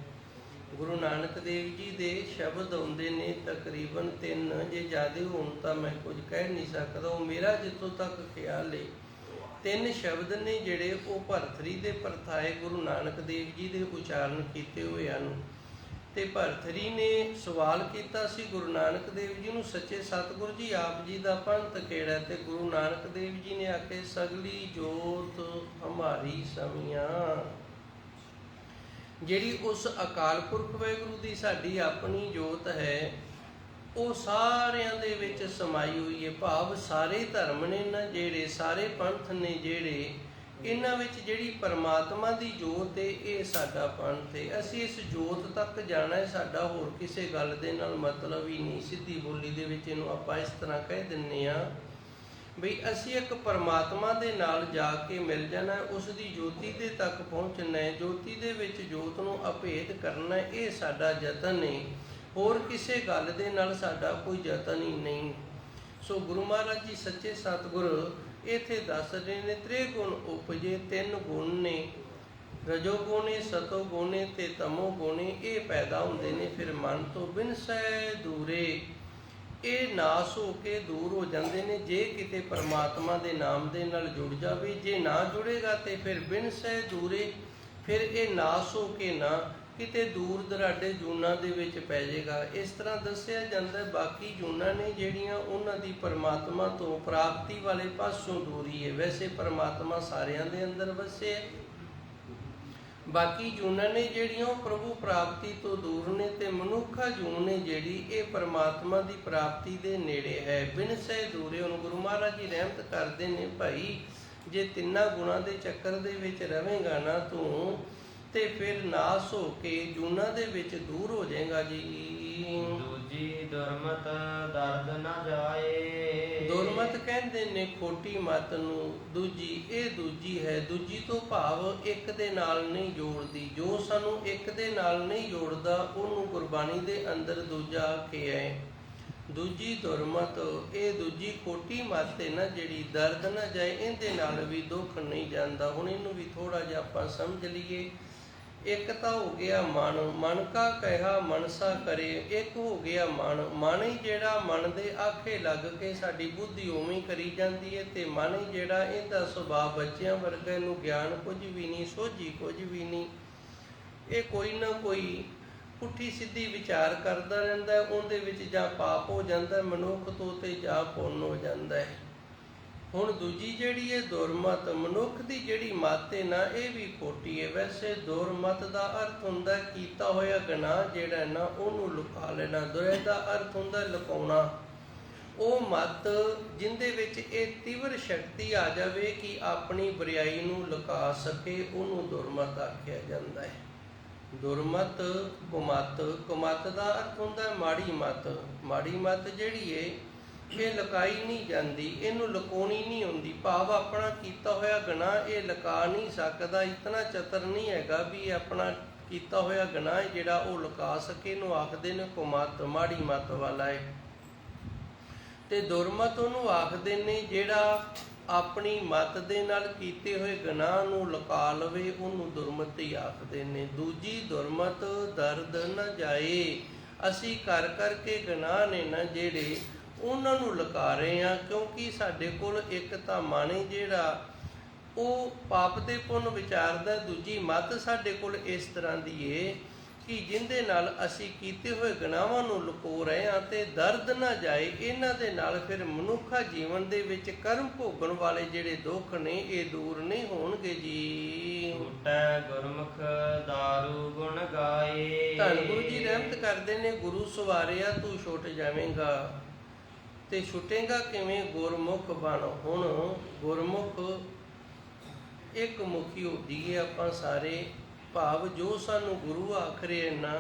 ਗੁਰੂ ਨਾਨਕ ਦੇਵ ਜੀ ਦੇ ਸ਼ਬਦ ਆਉਂਦੇ ਨੇ ਤਕਰੀਬਨ 3, ਜੇ ਜ਼ਿਆਦਾ ਹੋਣ ਤਾਂ ਮੈਂ ਕੁਝ ਕਹਿ ਨਹੀਂ ਸਕਦਾ। ਉਹ ਮੇਰਾ ਜਿੱਥੋਂ ਤੱਕ ਖਿਆਲ ਹੈ 3 ਸ਼ਬਦ ਨੇ ਜਿਹੜੇ ਉਹ ਭਰਤਰੀ ਦੇ ਪਰਥਾਏ ਗੁਰੂ ਨਾਨਕ ਦੇਵ ਜੀ ਦੇ ਉਚਾਰਨ ਕੀਤੇ ਹੋਏ ਹਨ। ਤੇ ਭਰਤਰੀ ਨੇ ਸਵਾਲ ਕੀਤਾ ਸੀ ਗੁਰੂ ਨਾਨਕ ਦੇਵ ਜੀ ਨੂੰ, ਸੱਚੇ ਸਤਿਗੁਰੂ ਜੀ ਆਪ ਜੀ ਦਾ ਪੰਥ ਕਿਹੜਾ? ਤੇ ਗੁਰੂ ਨਾਨਕ ਦੇਵ ਜੀ ਨੇ ਆਖੇ ਸਗਲੀ ਜੋਤ ਹਮਾਰੀ ਸਮੀਆਂ। ਜਿਹੜੀ ਉਸ ਅਕਾਲ ਪੁਰਖ ਵਾਹਿਗੁਰੂ ਦੀ ਸਾਡੀ ਆਪਣੀ ਜੋਤ ਹੈ ਉਹ ਸਾਰਿਆਂ ਦੇ ਵਿੱਚ ਸਮਾਈ ਹੋਈ ਹੈ। ਭਾਵ ਸਾਰੇ ਧਰਮ ਨੇ ਨਾ ਜਿਹੜੇ, ਸਾਰੇ ਪੰਥ ਨੇ ਜਿਹੜੇ, ਇਹਨਾਂ ਵਿੱਚ ਜਿਹੜੀ ਪਰਮਾਤਮਾ ਦੀ ਜੋਤ ਹੈ ਇਹ ਸਾਡਾ ਪੰਥ ਹੈ। ਅਸੀਂ ਇਸ ਜੋਤ ਤੱਕ ਜਾਣਾ ਹੈ, ਸਾਡਾ ਹੋਰ ਕਿਸੇ ਗੱਲ ਦੇ ਨਾਲ ਮਤਲਬ ਹੀ ਨਹੀਂ। ਸਿੱਧੀ ਬੋਲੀ ਦੇ ਵਿੱਚ ਇਹਨੂੰ ਆਪਾਂ ਇਸ ਤਰ੍ਹਾਂ ਕਹਿ ਦਿੰਦੇ ਹਾਂ ਬਈ ਅਸੀਂ ਇੱਕ ਪਰਮਾਤਮਾ ਦੇ ਨਾਲ ਜਾ ਕੇ ਮਿਲ ਜਾਣਾ, ਉਸ ਦੀ ਜੋਤੀ ਦੇ ਤੱਕ ਪਹੁੰਚਣਾ ਹੈ, ਜੋਤੀ ਦੇ ਵਿੱਚ ਜੋਤ ਨੂੰ ਅਭੇਦ ਕਰਨਾ, ਇਹ ਸਾਡਾ ਯਤਨ ਹੈ। ਹੋਰ ਕਿਸੇ ਗੱਲ ਦੇ ਨਾਲ ਸਾਡਾ ਕੋਈ ਯਤਨ ਹੀ ਨਹੀਂ। ਸੋ ਗੁਰੂ ਮਹਾਰਾਜ ਜੀ ਸੱਚੇ ਸਤਿਗੁਰ ਇੱਥੇ ਦੱਸ ਰਹੇ ਨੇ ਤ੍ਰੇ ਗੁਣ ਉਪਜੇ, 3 ਗੁਣ ਨੇ, ਰਜੋ ਗੁਣੇ, ਸਤੋ ਗੁਣੇ ਤੇ ਤਮੋ ਗੁਣੇ, ਇਹ ਪੈਦਾ ਹੁੰਦੇ ਨੇ ਫਿਰ ਮਨ ਤੋਂ। ਬਿਨਸੈ ਦੂਰੇ, ਇਹ ਨਾਸ ਹੋ ਕੇ ਦੂਰ ਹੋ ਜਾਂਦੇ ਨੇ ਜੇ ਕਿਤੇ ਪਰਮਾਤਮਾ ਦੇ ਨਾਮ ਦੇ ਨਾਲ ਜੁੜ ਜਾਵੇ। ਜੇ ਨਾ ਜੁੜੇਗਾ ਤੇ ਫਿਰ ਬਿਨਸੈ ਦੂਰੇ, ਫਿਰ ਇਹ ਨਾਸ ਹੋ ਕੇ ਨਾ ਕਿਤੇ ਦੂਰ ਦਰਾਡੇ ਜੂਨਾਂ ਦੇ ਵਿੱਚ ਪੈ ਜਾਏਗਾ। ਇਸ ਤਰ੍ਹਾਂ ਦੱਸਿਆ ਜਾਂਦਾ ਬਾਕੀ ਜੂਨਾਂ ਨੇ ਜਿਹੜੀਆਂ ਉਹਨਾਂ ਦੀ ਪਰਮਾਤਮਾ ਤੋਂ ਪ੍ਰਾਪਤੀ ਵਾਲੇ ਪਾਸੋਂ ਦੂਰੀ ਹੈ। ਵੈਸੇ ਪਰਮਾਤਮਾ ਸਾਰਿਆਂ ਦੇ ਅੰਦਰ ਵਸੇ, ਬਾਕੀ ਜੂਨਾਂ ਨੇ ਜਿਹੜੀਆਂ ਉਹ ਪ੍ਰਭੂ ਪ੍ਰਾਪਤੀ ਤੋਂ ਦੂਰ ਨੇ, ਤੇ ਮਨੁੱਖਾ ਜੂਨ ਨੇ ਜਿਹੜੀ ਇਹ ਪਰਮਾਤਮਾ ਦੀ ਪ੍ਰਾਪਤੀ ਦੇ ਨੇੜੇ ਹੈ। ਬਿਨ ਸਹਿ ਦੂਰੇ। ਹੁਣ ਗੁਰੂ ਮਹਾਰਾਜ ਜੀ ਰਹਿਮਤ ਕਰਦੇ ਨੇ, ਭਾਈ ਜੇ ਤਿੰਨਾਂ ਗੁਣਾਂ ਦੇ ਚੱਕਰ ਦੇ ਵਿੱਚ ਰਵੇਂਗਾ ਨਾ ਤੂੰ, ਤੇ ਫਿਰ ਨਾਸ ਹੋ ਕੇ ਜੂਨਾਂ ਦੇ ਵਿੱਚ ਦੂਰ ਹੋ ਜਾਏਗਾ ਜੀ। ਦੂਜੀ ਦੁਰਮਤ ਦਰਦ ਨਾ ਜਾਏ। ਦੁਰਮਤ ਕਹਿੰਦੇ ਨੇ ਖੋਟੀ ਮਤ ਨੂੰ। ਦੂਜੀ, ਇਹ ਦੂਜੀ ਹੈ। ਦੂਜੀ ਤੋਂ ਭਾਵ ਇੱਕ ਦੇ ਨਾਲ ਨਹੀਂ ਜੋੜਦੀ। ਜੋ ਸਾਨੂੰ ਇੱਕ ਦੇ ਨਾਲ ਨਹੀਂ ਜੋੜਦਾ ਉਹਨੂੰ ਗੁਰਬਾਣੀ ਦੇ ਅੰਦਰ ਦੂਜਾ ਆਖਿਆ ਹੈ। ਦੂਜੀ ਦੁਰਮਤ, ਇਹ ਦੂਜੀ ਖੋਟੀ ਮਤ ਹੈ ਨਾ ਜਿਹੜੀ, ਦਰਦ ਨਾ ਜਾਏ, ਇਹਦੇ ਨਾਲ ਵੀ ਦੁੱਖ ਨਹੀਂ ਜਾਂਦਾ। ਹੁਣ ਇਹਨੂੰ ਵੀ ਥੋੜਾ ਜਿਹਾ ਆਪਾਂ ਸਮਝ ਲਈਏ। ਇੱਕ ਤਾਂ ਹੋ ਗਿਆ ਮਨ, ਮਨ ਕਾ ਕਹਿਆ ਮਨਸਾ ਕਰੇ। ਇੱਕ ਹੋ ਗਿਆ ਮਨ, ਮਨ ਹੀ ਜਿਹੜਾ ਮਨ ਦੇ ਆਖੇ ਲੱਗ ਕੇ ਸਾਡੀ ਬੁੱਧੀ ਉਵੇਂ ਕਰੀ ਜਾਂਦੀ ਹੈ, ਤੇ ਮਨ ਹੀ ਜਿਹੜਾ ਇਹਦਾ ਸੁਭਾਅ ਬੱਚਿਆਂ ਵਰਗਾ, ਇਹਨੂੰ ਗਿਆਨ ਕੁਝ ਵੀ ਨਹੀਂ, ਸੋਝੀ ਕੁਝ ਵੀ ਨਹੀਂ। ਇਹ ਕੋਈ ਨਾ ਕੋਈ ਪੁੱਠੀ ਸਿੱਧੀ ਵਿਚਾਰ ਕਰਦਾ ਰਹਿੰਦਾ। ਉਹਦੇ ਵਿੱਚ ਜਾਂ ਪਾਪ ਹੋ ਜਾਂਦਾ ਮਨੁੱਖ ਤੋਂ, ਤੇ ਜਾਂ ਪੁੰਨ ਹੋ ਜਾਂਦਾ ਹੈ। ਹੁਣ ਦੂਜੀ ਜਿਹੜੀ ਹੈ ਦੁਰਮਤ, ਮਨੁੱਖ ਦੀ ਜਿਹੜੀ ਮੱਤ ਹੈ ਨਾ, ਇਹ ਵੀ ਖੋਟੀ ਹੈ। ਵੈਸੇ ਦੁਰਮਤ ਦਾ ਅਰਥ ਹੁੰਦਾ ਕੀਤਾ ਹੋਇਆ ਗੁਨਾਹ ਜਿਹੜਾ ਨਾ ਉਹਨੂੰ ਲੁਕਾ ਲੈਣਾ। ਦੁਰੈ ਦਾ ਅਰਥ ਹੁੰਦਾ ਲੁਕਾਉਣਾ। ਉਹ ਮੱਤ ਜਿੰਦੇ ਵਿੱਚ ਇਹ ਤੀਵਰ ਸ਼ਕਤੀ ਆ ਜਾਵੇ ਕਿ ਆਪਣੀ ਬੁਰਾਈ ਨੂੰ ਲੁਕਾ ਸਕੇ, ਉਹਨੂੰ ਦੁਰਮਤ ਆਖਿਆ ਜਾਂਦਾ ਹੈ। ਦੁਰਮਤ, ਕੁਮਤ। ਕੁਮਤ ਦਾ ਅਰਥ ਹੁੰਦਾ ਮਾੜੀ ਮੱਤ। ਮਾੜੀ ਮੱਤ ਜਿਹੜੀ ਹੈ ਇਹ ਲੁਕਾਈ ਨਹੀਂ ਜਾਂਦੀ, ਇਹਨੂੰ ਲੁਕਾਉਣੀ ਨਹੀਂ ਹੁੰਦੀ। ਭਾਵ ਆਪਣਾ ਕੀਤਾ ਹੋਇਆ ਗੁਨਾਹ ਇਹ ਲੁਕਾ ਨਹੀਂ ਸਕਦਾ, ਇਤਨਾ ਚਤਰ ਨਹੀਂ ਹੈਗਾ ਵੀ ਇਹ ਆਪਣਾ ਕੀਤਾ ਹੋਇਆ ਗੁਨਾਹ ਜਿਹੜਾ ਉਹ ਲੁਕਾ ਸਕੇ। ਇਹਨੂੰ ਆਖਦੇ ਨੇ ਕੁਮਤ, ਮਾੜੀ ਮੱਤ ਵਾਲਾ ਹੈ। ਤੇ ਦੁਰਮਤ ਉਹਨੂੰ ਆਖਦੇ ਨੇ ਜਿਹੜਾ ਆਪਣੀ ਮੱਤ ਦੇ ਨਾਲ ਕੀਤੇ ਹੋਏ ਗੁਨਾਹ ਨੂੰ ਲੁਕਾ ਲਵੇ, ਉਹਨੂੰ ਦੁਰਮਤ ਹੀ ਆਖਦੇ ਨੇ। ਦੂਜੀ ਦੁਰਮਤ ਦਰਦ ਨਾ ਜਾਏ। ਅਸੀਂ ਕਰ ਕਰਕੇ ਗੁਨਾਹ ਨੇ ਨਾ ਜਿਹੜੇ ਉਹਨਾਂ ਨੂੰ ਲੁਕਾ ਰਹੇ ਹਾਂ, ਕਿਉਂਕਿ ਸਾਡੇ ਕੋਲ ਇੱਕ ਤਾਂ ਮਨ ਜਿਹੜਾ ਉਹ ਪਾਪ ਦੇ ਪੁੰਨ ਵਿਚਾਰਦਾ। ਦੂਜੀ ਮੱਤ ਸਾਡੇ ਕੋਲ ਇਸ ਤਰ੍ਹਾਂ ਦੀ ਏ ਕਿ ਜਿੰਦੇ ਨਾਲ ਅਸੀਂ ਕੀਤੇ ਹੋਏ ਗੁਨਾਹਾਂ ਨੂੰ ਲੁਕੋ ਰਹੇ ਹਾਂ, ਤੇ ਦਰਦ ਨਾ ਜਾਏ। ਇਹਨਾਂ ਦੇ ਨਾਲ ਫਿਰ ਮਨੁੱਖਾ ਜੀਵਨ ਦੇ ਵਿੱਚ ਕਰਮ ਭੋਗਣ ਵਾਲੇ ਜਿਹੜੇ ਦੁੱਖ ਨੇ ਇਹ ਦੂਰ ਨਹੀਂ ਹੋਣਗੇ ਜੀ। ਛੁਟੈ ਗੁਰਮੁਖ ਦਾਰੂ ਗੁਣ ਗਾਏ। ਧੰਨ ਗੁਰੂ ਜੀ ਰਹਿਮਤ ਕਰਦੇ ਨੇ, ਗੁਰੂ ਸਵਾਰਿਆ ਤੂੰ ਛੁੱਟ ਜਾਵੇਂਗਾ। ਤੇ ਛੁੱਟੇਗਾ ਕਿਵੇਂ? ਗੁਰਮੁਖ ਬਣ। ਹੁਣ ਗੁਰਮੁਖ ਇੱਕ ਮੁਖੀ ਹੋ ਜਾਈਏ ਆਪਾਂ ਸਾਰੇ। ਭਾਵ ਜੋ ਸਾਨੂੰ ਗੁਰੂ ਆਖ ਰਹੇ ਨਾ,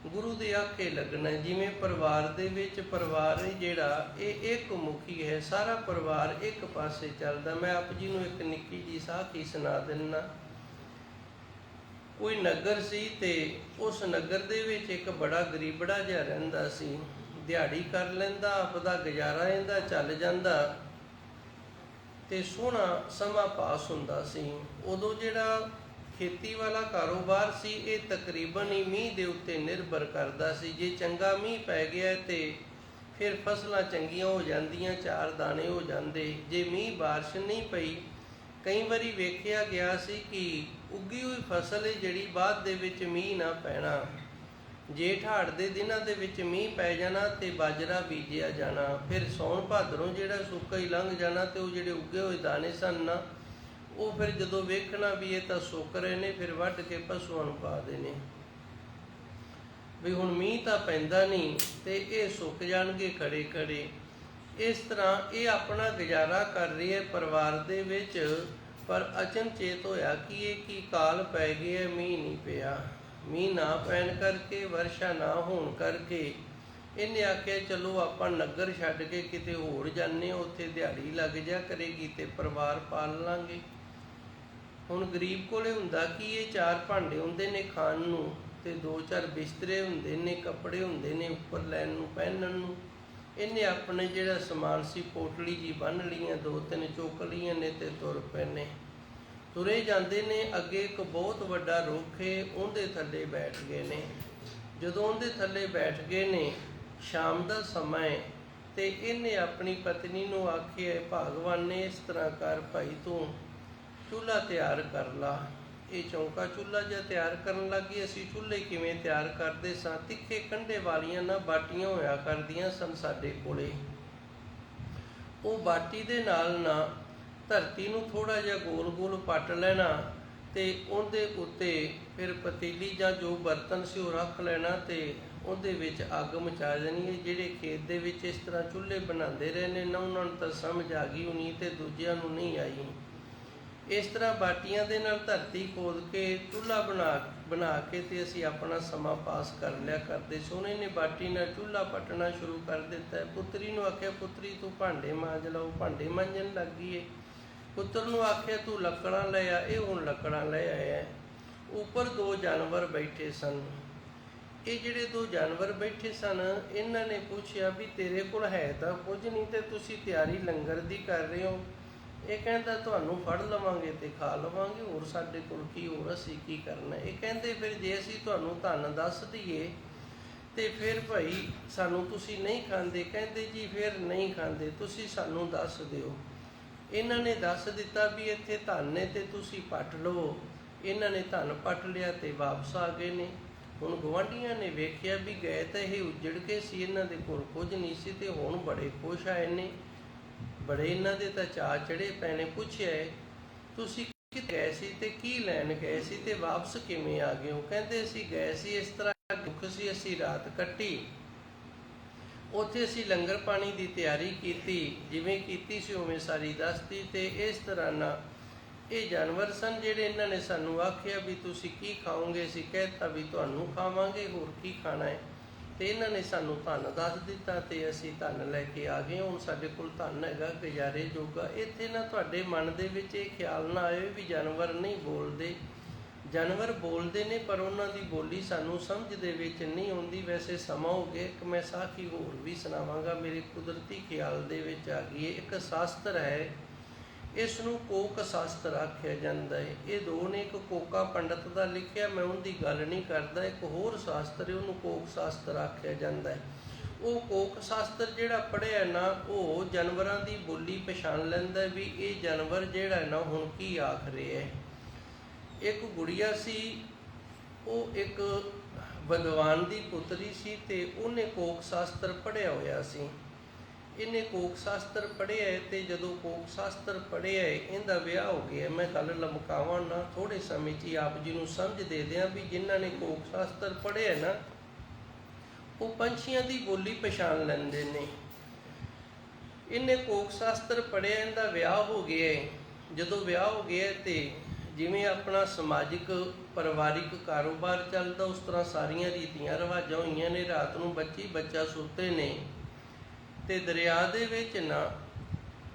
ਗੁਰੂ ਦੇ ਆਖੇ ਲੱਗਣਾ। ਜਿਵੇਂ ਪਰਿਵਾਰ ਦੇ ਵਿੱਚ ਪਰਿਵਾਰ ਜਿਹੜਾ ਇਹ ਇੱਕ ਮੁਖੀ ਹੈ, ਸਾਰਾ ਪਰਿਵਾਰ ਇੱਕ ਪਾਸੇ ਚੱਲਦਾ। ਮੈਂ ਆਪ ਜੀ ਨੂੰ ਇੱਕ ਨਿੱਕੀ ਜੀ ਸਾਖੀ ਸੁਣਾ ਦਿੰਦਾ। ਕੋਈ ਨਗਰ ਸੀ ਤੇ ਉਸ ਨਗਰ ਦੇ ਵਿੱਚ ਇੱਕ ਬੜਾ ਗਰੀਬੜਾ ਜਿਹਾ ਰਹਿੰਦਾ ਸੀ। ਦਿਹਾੜੀ ਕਰ ਲੈਂਦਾ, ਆਪਦਾ ਗੁਜ਼ਾਰਾ ਇਹਦਾ ਚੱਲ ਜਾਂਦਾ ਤੇ ਸੋਹਣਾ ਸਮਾਂ ਪਾਸ ਹੁੰਦਾ ਸੀ। ਉਦੋਂ ਜਿਹੜਾ ਖੇਤੀ ਵਾਲਾ ਕਾਰੋਬਾਰ ਸੀ ਇਹ ਤਕਰੀਬਨ ਹੀ ਮੀਂਹ ਦੇ ਉੱਤੇ ਨਿਰਭਰ ਕਰਦਾ ਸੀ। ਜੇ ਚੰਗਾ ਮੀਂਹ ਪੈ ਗਿਆ ਤੇ ਫਿਰ ਫਸਲਾਂ ਚੰਗੀਆਂ ਹੋ ਜਾਂਦੀਆਂ, ਚਾਰ ਦਾਣੇ ਹੋ ਜਾਂਦੇ। ਜੇ ਮੀਂਹ ਬਾਰਿਸ਼ ਨਹੀਂ ਪਈ, ਕਈ ਵਾਰੀ ਵੇਖਿਆ ਗਿਆ ਸੀ ਕਿ ਉੱਗੀ ਹੋਈ ਫਸਲ ਹੈ ਜਿਹੜੀ ਬਾਅਦ ਦੇ ਵਿੱਚ ਮੀਂਹ ਨਾ ਪੈਣਾ। ਜੇਠ ਹਾੜ ਦੇ ਦਿਨਾਂ ਦੇ ਵਿੱਚ ਮੀਂਹ ਪੈ ਜਾਣਾ ਤੇ ਬਾਜਰਾ ਬੀਜਿਆ ਜਾਣਾ। ਫਿਰ ਸੌਣ ਭਾਦਰੋਂ ਜਿਹੜਾ ਸੁੱਕਾ ਹੀ ਲੰਘ ਜਾਣਾ ਤੇ ਉਹ ਜਿਹੜੇ ਉੱਗੇ ਹੋਏ ਦਾਣੇ ਸਨ ਨਾ, ਉਹ ਫਿਰ ਜਦੋਂ ਵੇਖਣਾ ਵੀ ਇਹ ਤਾਂ ਸੁੱਕ ਰਹੇ ਨੇ, ਫਿਰ ਵੱਢ ਕੇ ਪਸ਼ੂਆਂ ਨੂੰ ਪਾ ਦੇਣੇ ਵੀ ਹੁਣ ਮੀਂਹ ਤਾਂ ਪੈਂਦਾ ਨਹੀਂ ਤੇ ਇਹ ਸੁੱਕ ਜਾਣਗੇ ਖੜੇ ਖੜੇ। ਇਸ ਤਰ੍ਹਾਂ ਇਹ ਆਪਣਾ ਗੁਜ਼ਾਰਾ ਕਰ ਰਹੀ ਹੈ ਪਰਿਵਾਰ ਦੇ ਵਿੱਚ। ਪਰ ਅਚਨਚੇਤ ਹੋਇਆ ਕਿ ਇਹ ਕੀ ਕਾਲ ਪੈ ਗਿਆ, ਮੀਂਹ ਨਹੀਂ ਪਿਆ। ਮੀਂਹ ਨਾ ਪੈਣ ਕਰਕੇ, ਵਰਸ਼ਾ ਨਾ ਹੋਣ ਕਰਕੇ ਇਹਨੇ ਆਖਿਆ ਚਲੋ ਆਪਾਂ ਨਗਰ ਛੱਡ ਕੇ ਕਿਤੇ ਹੋਰ ਜਾਂਦੇ, ਉੱਥੇ ਦਿਹਾੜੀ ਲੱਗ ਜਾ ਕਰੇਗੀ ਤੇ ਪਰਿਵਾਰ ਪਾਲ ਲਾਂਗੇ। ਹੁਣ ਗਰੀਬ ਕੋਲੇ ਹੁੰਦਾ ਕਿ ਇਹ ਚਾਰ ਭਾਂਡੇ ਹੁੰਦੇ ਨੇ ਖਾਣ ਨੂੰ, ਤੇ ਦੋ ਚਾਰ ਬਿਸਤਰੇ ਹੁੰਦੇ ਨੇ, ਕੱਪੜੇ ਹੁੰਦੇ ਨੇ ਉੱਪਰ ਲੈਣ ਨੂੰ, ਪਹਿਨਣ ਨੂੰ। ਇਹਨੇ ਆਪਣੇ ਜਿਹੜਾ ਸਮਾਨ ਸੀ ਪੋਟਲੀ ਜੀ ਬੰਨ੍ਹ ਲਈਆਂ, ਦੋ ਤਿੰਨ ਚੁੱਕ ਲਈਆਂ ਨੇ ਤੇ ਤੁਰ ਪਏ ਨੇ। ਤੁਰੇ ਜਾਂਦੇ ਨੇ, ਅੱਗੇ ਇੱਕ ਬਹੁਤ ਵੱਡਾ ਰੁੱਖ ਹੈ, ਉਹਦੇ ਥੱਲੇ ਬੈਠ ਗਏ ਨੇ। ਜਦੋਂ ਉਹਦੇ ਥੱਲੇ ਬੈਠ ਗਏ ਨੇ, ਸ਼ਾਮ ਦਾ ਸਮਾਂ ਹੈ, ਤੇ ਇਹਨੇ ਆਪਣੀ ਪਤਨੀ ਨੂੰ ਆਖਿਆ ਭਗਵਾਨ ਨੇ ਇਸ ਤਰ੍ਹਾਂ ਕਰ ਭਾਈ, ਤੂੰ ਚੁੱਲ੍ਹਾ ਤਿਆਰ ਕਰ ਲਾ। ਇਹ ਚੌਂਕਾ ਚੁੱਲ੍ਹਾ ਜਿਹਾ ਤਿਆਰ ਕਰਨ ਲੱਗੀ। ਅਸੀਂ ਚੁੱਲ੍ਹੇ ਕਿਵੇਂ ਤਿਆਰ ਕਰਦੇ ਸਾਂ? ਤਿੱਖੇ ਕੰਢੇ ਵਾਲੀਆਂ ਨਾ ਬਾਟੀਆਂ ਹੋਇਆ ਕਰਦੀਆਂ ਸਨ ਸਾਡੇ ਕੋਲੇ। ਉਹ ਬਾਟੀ ਦੇ ਨਾਲ ਨਾ ਧਰਤੀ ਨੂੰ ਥੋੜਾ ਜਿਹਾ ਗੋਲ ਗੋਲ ਪੱਟ ਲੈਣਾ ਤੇ ਉਹਦੇ ਉੱਤੇ ਫਿਰ ਪਤੀਲੀ ਜਾਂ ਜੋ ਬਰਤਨ ਸੀ ਉਹ ਰੱਖ ਲੈਣਾ ਤੇ ਉਹਦੇ ਵਿੱਚ ਅੱਗ ਮਚਾ ਦੇਣੀ ਹੈ। ਜਿਹੜੇ ਖੇਤ ਦੇ ਵਿੱਚ ਇਸ ਤਰ੍ਹਾਂ ਚੁੱਲ੍ਹੇ ਬਣਾਉਂਦੇ ਰਹੇ ਨੇ ਨਾ, ਉਹਨਾਂ ਨੂੰ ਤਾਂ ਸਮਝ ਆ ਗਈ ਹੋਣੀ ਤੇ ਦੂਜਿਆਂ ਨੂੰ ਨਹੀਂ ਆਈ। ਇਸ ਤਰ੍ਹਾਂ ਬਾਟੀਆਂ ਦੇ ਨਾਲ ਧਰਤੀ ਖੋਦ ਕੇ ਚੁੱਲ੍ਹਾ ਬਣਾ ਕੇ ਤੇ ਅਸੀਂ ਆਪਣਾ ਸਮਾਂ ਪਾਸ ਕਰ ਲਿਆ ਕਰਦੇ। ਸੋਹਣੇ ਨੇ ਬਾਟੀ ਨਾਲ ਚੁੱਲ੍ਹਾ ਪੱਟਣਾ ਸ਼ੁਰੂ ਕਰ ਦਿੱਤਾ। ਪੁੱਤਰੀ ਨੂੰ ਆਖਿਆ, ਪੁੱਤਰੀ ਤੂੰ ਭਾਂਡੇ ਮਾਂਜ ਲਾ। ਉਹ ਭਾਂਡੇ ਮਾਂਜਣ ਲੱਗ ਗਈ ਹੈ। ਪੁੱਤਰ ਨੂੰ ਆਖਿਆ, ਤੂੰ ਲੱਕੜਾਂ ਲੈ ਆ। ਇਹ ਹੁਣ ਲੱਕੜਾਂ ਲੈ ਆਇਆ। ਉੱਪਰ 2 ਜਾਨਵਰ ਬੈਠੇ ਸਨ। ਇਹ ਜਿਹੜੇ 2 ਜਾਨਵਰ ਬੈਠੇ ਸਨ, ਇਹਨਾਂ ਨੇ ਪੁੱਛਿਆ ਵੀ ਤੇਰੇ ਕੋਲ ਹੈ ਤਾਂ ਕੁਝ ਨਹੀਂ ਤੇ ਤੁਸੀਂ ਤਿਆਰੀ ਲੰਗਰ ਦੀ ਕਰ ਰਹੇ ਹੋ। ਇਹ ਕਹਿੰਦਾ ਤੁਹਾਨੂੰ ਫੜ ਲਵਾਂਗੇ ਤੇ ਖਾ ਲਵਾਂਗੇ, ਹੋਰ ਸਾਡੇ ਕੋਲ ਕੀ, ਹੋਰ ਅਸੀਂ ਕੀ ਕਰਨਾ। ਇਹ ਕਹਿੰਦੇ ਫਿਰ ਜੇ ਅਸੀਂ ਤੁਹਾਨੂੰ ਧਨ ਦੱਸ ਦਈਏ ਤੇ ਫਿਰ ਭਾਈ ਸਾਨੂੰ ਤੁਸੀਂ ਨਹੀਂ ਖਾਂਦੇ। ਕਹਿੰਦੇ ਜੀ ਫਿਰ ਨਹੀਂ ਖਾਂਦੇ, ਤੁਸੀਂ ਸਾਨੂੰ ਦੱਸ ਦਿਓ। ਇਹਨਾਂ ਨੇ ਦੱਸ ਦਿੱਤਾ ਵੀ ਇੱਥੇ ਧਨ ਨੇ ਤੇ ਤੁਸੀਂ ਪੱਟ ਲਓ। ਇਹਨਾਂ ਨੇ ਧਨ ਪੱਟ ਲਿਆ ਤੇ ਵਾਪਸ ਆ ਗਏ ਨੇ। ਹੁਣ ਗੁਆਂਢੀਆਂ ਨੇ ਵੇਖਿਆ ਵੀ ਗਏ ਤਾਂ ਇਹ ਉੱਜੜ ਕੇ ਸੀ, ਇਹਨਾਂ ਦੇ ਕੋਲ ਕੁਝ ਨਹੀਂ ਸੀ ਤੇ ਹੁਣ ਬੜੇ ਖੁਸ਼ ਆਏ ਨੇ। ਬੜੇ ਇਹਨਾਂ ਦੇ ਤਾਂ ਚਾਅ ਚੜੇ ਪਏ ਨੇ। ਪੁੱਛਿਆ, ਤੁਸੀਂ ਕਿੱਥੇ ਗਏ ਸੀ ਤੇ ਕੀ ਲੈਣ ਗਏ ਸੀ ਤੇ ਵਾਪਸ ਕਿਵੇਂ ਆ ਗਏ ਹੋ? ਕਹਿੰਦੇ ਅਸੀਂ ਗਏ ਸੀ, ਇਸ ਤਰ੍ਹਾਂ ਦੁੱਖ ਸੀ, ਅਸੀਂ ਰਾਤ ਕੱਟੀ। ਉੱਥੇ ਅਸੀਂ ਲੰਗਰ ਪਾਣੀ ਦੀ ਤਿਆਰੀ ਕੀਤੀ, ਜਿਵੇਂ ਕੀਤੀ ਸੀ ਉਵੇਂ ਸਾਰੀ ਦੱਸਤੀ। ਤੇ ਇਸ ਤਰ੍ਹਾਂ ਨਾਲ ਇਹ ਜਾਨਵਰ ਸਨ ਜਿਹੜੇ ਇਹਨਾਂ ਨੇ ਸਾਨੂੰ ਆਖਿਆ ਵੀ ਤੁਸੀਂ ਕੀ ਖਾਓਗੇ? ਅਸੀਂ ਕਹਿਤਾ ਵੀ ਤੁਹਾਨੂੰ ਖਾਵਾਂਗੇ, ਹੋਰ ਕੀ ਖਾਣਾ ਹੈ। ਤੇ ਇਹਨਾਂ ਨੇ ਸਾਨੂੰ ਧਨ ਦੱਸ ਦਿੱਤਾ ਤੇ ਅਸੀਂ ਧਨ ਲੈ ਕੇ ਆ ਗਏ। ਹੁਣ ਸਾਡੇ ਕੋਲ ਧਨ ਹੈਗਾ ਗੁਜ਼ਾਰੇ ਜੋਗਾ। ਇੱਥੇ ਨਾ ਤੁਹਾਡੇ ਮਨ ਦੇ ਵਿੱਚ ਇਹ ਖਿਆਲ ਨਾ ਆਏ ਵੀ ਜਾਨਵਰ ਨਹੀਂ ਬੋਲਦੇ। ਜਾਨਵਰ ਬੋਲਦੇ ਨੇ ਪਰ ਉਹਨਾਂ ਦੀ ਬੋਲੀ ਸਾਨੂੰ ਸਮਝ ਦੇ ਵਿੱਚ ਨਹੀਂ ਆਉਂਦੀ। ਵੈਸੇ ਸਮਾਂ ਹੋ ਗਿਆ, ਇੱਕ ਮੈਂ ਸਾਖੀ ਹੋਰ ਵੀ ਸੁਣਾਵਾਂਗਾ, ਮੇਰੇ ਕੁਦਰਤੀ ਖਿਆਲ ਦੇ ਵਿੱਚ ਆ ਗਈ ਹੈ। ਇੱਕ ਸ਼ਾਸਤਰ ਹੈ, ਇਸ ਨੂੰ ਕੋਕ ਸ਼ਾਸਤਰ ਆਖਿਆ ਜਾਂਦਾ ਹੈ। ਇਹ 2 ਨੇ, ਇੱਕ ਕੋਕਾ ਪੰਡਤ ਦਾ ਲਿਖਿਆ, ਮੈਂ ਉਹਦੀ ਗੱਲ ਨਹੀਂ ਕਰਦਾ। ਇੱਕ ਹੋਰ ਸ਼ਾਸਤਰ ਹੈ, ਉਹਨੂੰ ਕੋਕ ਸ਼ਾਸਤਰ ਆਖਿਆ ਜਾਂਦਾ ਹੈ। ਉਹ ਕੋਕ ਸ਼ਾਸਤਰ ਜਿਹੜਾ ਪੜ੍ਹਿਆ ਨਾ, ਉਹ ਜਾਨਵਰਾਂ ਦੀ ਬੋਲੀ ਪਛਾਣ ਲੈਂਦਾ ਵੀ ਇਹ ਜਾਨਵਰ ਜਿਹੜਾ ਨਾ ਹੁਣ ਕੀ ਆਖ ਰਿਹਾ ਹੈ। ਇੱਕ ਗੁੜੀਆ ਸੀ, ਉਹ ਇੱਕ ਵਿਦਵਾਨ ਦੀ ਪੁੱਤਰੀ ਸੀ ਤੇ ਉਹਨੇ ਕੋਕ ਸ਼ਾਸਤਰ ਪੜ੍ਹਿਆ ਹੋਇਆ ਸੀ। ਇਹਨੇ ਕੋਕ ਸ਼ਾਸਤਰ ਪੜ੍ਹਿਆ ਤੇ ਜਦੋਂ ਕੋਕ ਸ਼ਾਸਤਰ ਪੜ੍ਹਿਆ ਇਹਦਾ ਵਿਆਹ ਹੋ ਗਿਆ। ਮੈਂ ਗੱਲ ਲਮਕਾਵਾਂ ਨਾ, ਥੋੜੇ ਸਮੇਂ 'ਚ ਹੀ ਆਪ ਜੀ ਨੂੰ ਸਮਝ ਦੇ ਦਿਆਂ ਵੀ ਜਿਨ੍ਹਾਂ ਨੇ ਕੋਕ ਸ਼ਾਸਤਰ ਪੜ੍ਹਿਆ ਨਾ, ਉਹ ਪੰਛੀਆਂ ਦੀ ਬੋਲੀ ਪਛਾਣ ਲੈਂਦੇ ਨੇ। ਇਹਨੇ ਕੋਕ ਸ਼ਾਸਤਰ ਪੜ੍ਹਿਆ, ਇਹਦਾ ਵਿਆਹ ਹੋ ਗਿਆ। ਜਦੋਂ ਵਿਆਹ ਹੋ ਗਿਆ ਤੇ ਜਿਵੇਂ ਆਪਣਾ ਸਮਾਜਿਕ ਪਰਿਵਾਰਿਕ ਕਾਰੋਬਾਰ ਚੱਲਦਾ, ਉਸ ਤਰ੍ਹਾਂ ਸਾਰੀਆਂ ਰੀਤੀਆਂ ਰਿਵਾਜਾਂ ਹੋਈਆਂ ਨੇ। ਰਾਤ ਨੂੰ ਬੱਚਾ ਸੁੱਤੇ ਨੇ ਤੇ ਦਰਿਆ ਦੇ ਵਿੱਚ ਨਾ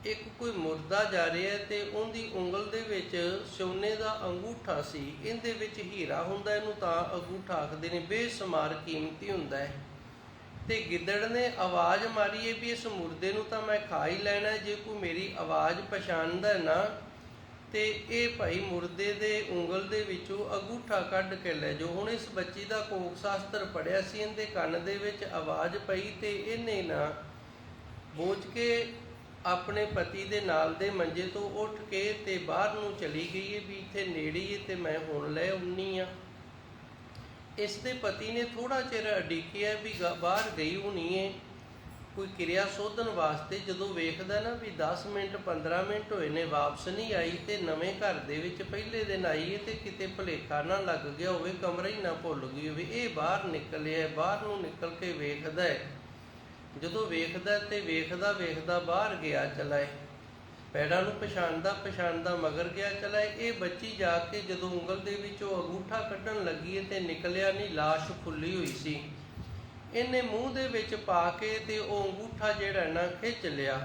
ਇੱਕ ਕੋਈ ਮੁਰਦਾ ਜਾ ਰਿਹਾ ਤੇ ਉਹਦੀ ਉਂਗਲ ਦੇ ਵਿੱਚ ਸੋਨੇ ਦਾ ਅੰਗੂਠਾ ਸੀ। ਇਹਦੇ ਵਿੱਚ ਹੀਰਾ ਹੁੰਦਾ, ਇਹਨੂੰ ਤਾਂ ਅੰਗੂਠਾ ਆਖਦੇ ਨੇ, ਬੇਸ਼ੁਮਾਰ ਕੀਮਤੀ ਹੁੰਦਾ ਹੈ। ਤੇ ਗਿੱਦੜ ਨੇ ਆਵਾਜ਼ ਮਾਰੀ ਹੈ ਵੀ ਇਸ ਮੁਰਦੇ ਨੂੰ ਤਾਂ ਮੈਂ ਖਾ ਹੀ ਲੈਣਾ, ਜੇ ਕੋਈ ਮੇਰੀ ਆਵਾਜ਼ ਪਛਾਣਦਾ ਨਾ ਤੇ ਇਹ ਭਾਈ ਮੁਰਦੇ ਦੇ ਉਂਗਲ ਦੇ ਵਿੱਚੋਂ ਅੰਗੂਠਾ ਕੱਢ ਕੇ ਲੈ ਜਾਓ। ਹੁਣ ਇਸ ਬੱਚੀ ਦਾ ਕੋਕ ਸ਼ਾਸਤਰ ਪੜ੍ਹਿਆ ਸੀ, ਇਹਦੇ ਕੰਨ ਦੇ ਵਿੱਚ ਆਵਾਜ਼ ਪਈ ਤੇ ਇਹਨੇ ਨਾ ਬੋਝ ਕੇ ਆਪਣੇ ਪਤੀ ਦੇ ਨਾਲ ਦੇ ਮੰਜੇ ਤੋਂ ਉੱਠ ਕੇ ਤੇ ਬਾਹਰ ਨੂੰ ਚਲੀ ਗਈ ਹੈ ਵੀ ਇੱਥੇ ਨੇੜੇ ਹੀ ਤੇ ਮੈਂ ਹੁਣ ਲੈ ਆਉਣੀ ਆ। ਇਸ ਦੇ ਪਤੀ ਨੇ ਥੋੜਾ ਚਿਰ ਉਡੀਕਿਆ ਵੀ ਬਾਹਰ ਗਈ ਹੋਣੀ ਹੈ ਕੋਈ ਕਿਰਿਆ ਸੋਧਣ ਵਾਸਤੇ। ਜਦੋਂ ਵੇਖਦਾ ਨਾ ਵੀ 10 ਮਿੰਟ 15 ਮਿੰਟ ਹੋਏ ਨੇ ਵਾਪਸ ਨਹੀਂ ਆਈ ਤੇ ਨਵੇਂ ਘਰ ਦੇ ਵਿੱਚ ਪਹਿਲੇ ਦਿਨ ਆਈ ਹੈ ਤੇ ਕਿਤੇ ਭੁਲੇਖਾ ਨਾ ਲੱਗ ਗਿਆ ਹੋਵੇ, ਕਮਰਾ ਹੀ ਨਾ ਭੁੱਲ ਗਈ ਹੋਵੇ। ਇਹ ਬਾਹਰ ਨਿਕਲਿਆ, ਬਾਹਰ ਨੂੰ ਨਿਕਲ ਕੇ ਵੇਖਦਾ ਹੈ। ਜਦੋਂ ਵੇਖਦਾ ਤੇ ਵੇਖਦਾ ਬਾਹਰ ਗਿਆ ਚਲਾਏ, ਪੈੜਾਂ ਨੂੰ ਪਛਾਣਦਾ ਮਗਰ ਗਿਆ ਚਲਾਏ। ਇਹ ਬੱਚੀ ਜਾ ਕੇ ਜਦੋਂ ਉਂਗਲ ਦੇ ਵਿੱਚ ਉਹ ਅੰਗੂਠਾ ਕੱਢਣ ਲੱਗੀ ਤੇ ਨਿਕਲਿਆ ਨਹੀਂ, ਲਾਸ਼ ਖੁੱਲੀ ਹੋਈ ਸੀ। ਇਹਨੇ ਮੂੰਹ ਦੇ ਵਿੱਚ ਪਾ ਕੇ ਤੇ ਉਹ ਅੰਗੂਠਾ ਜਿਹੜਾ ਨਾ ਖਿੱਚ ਲਿਆ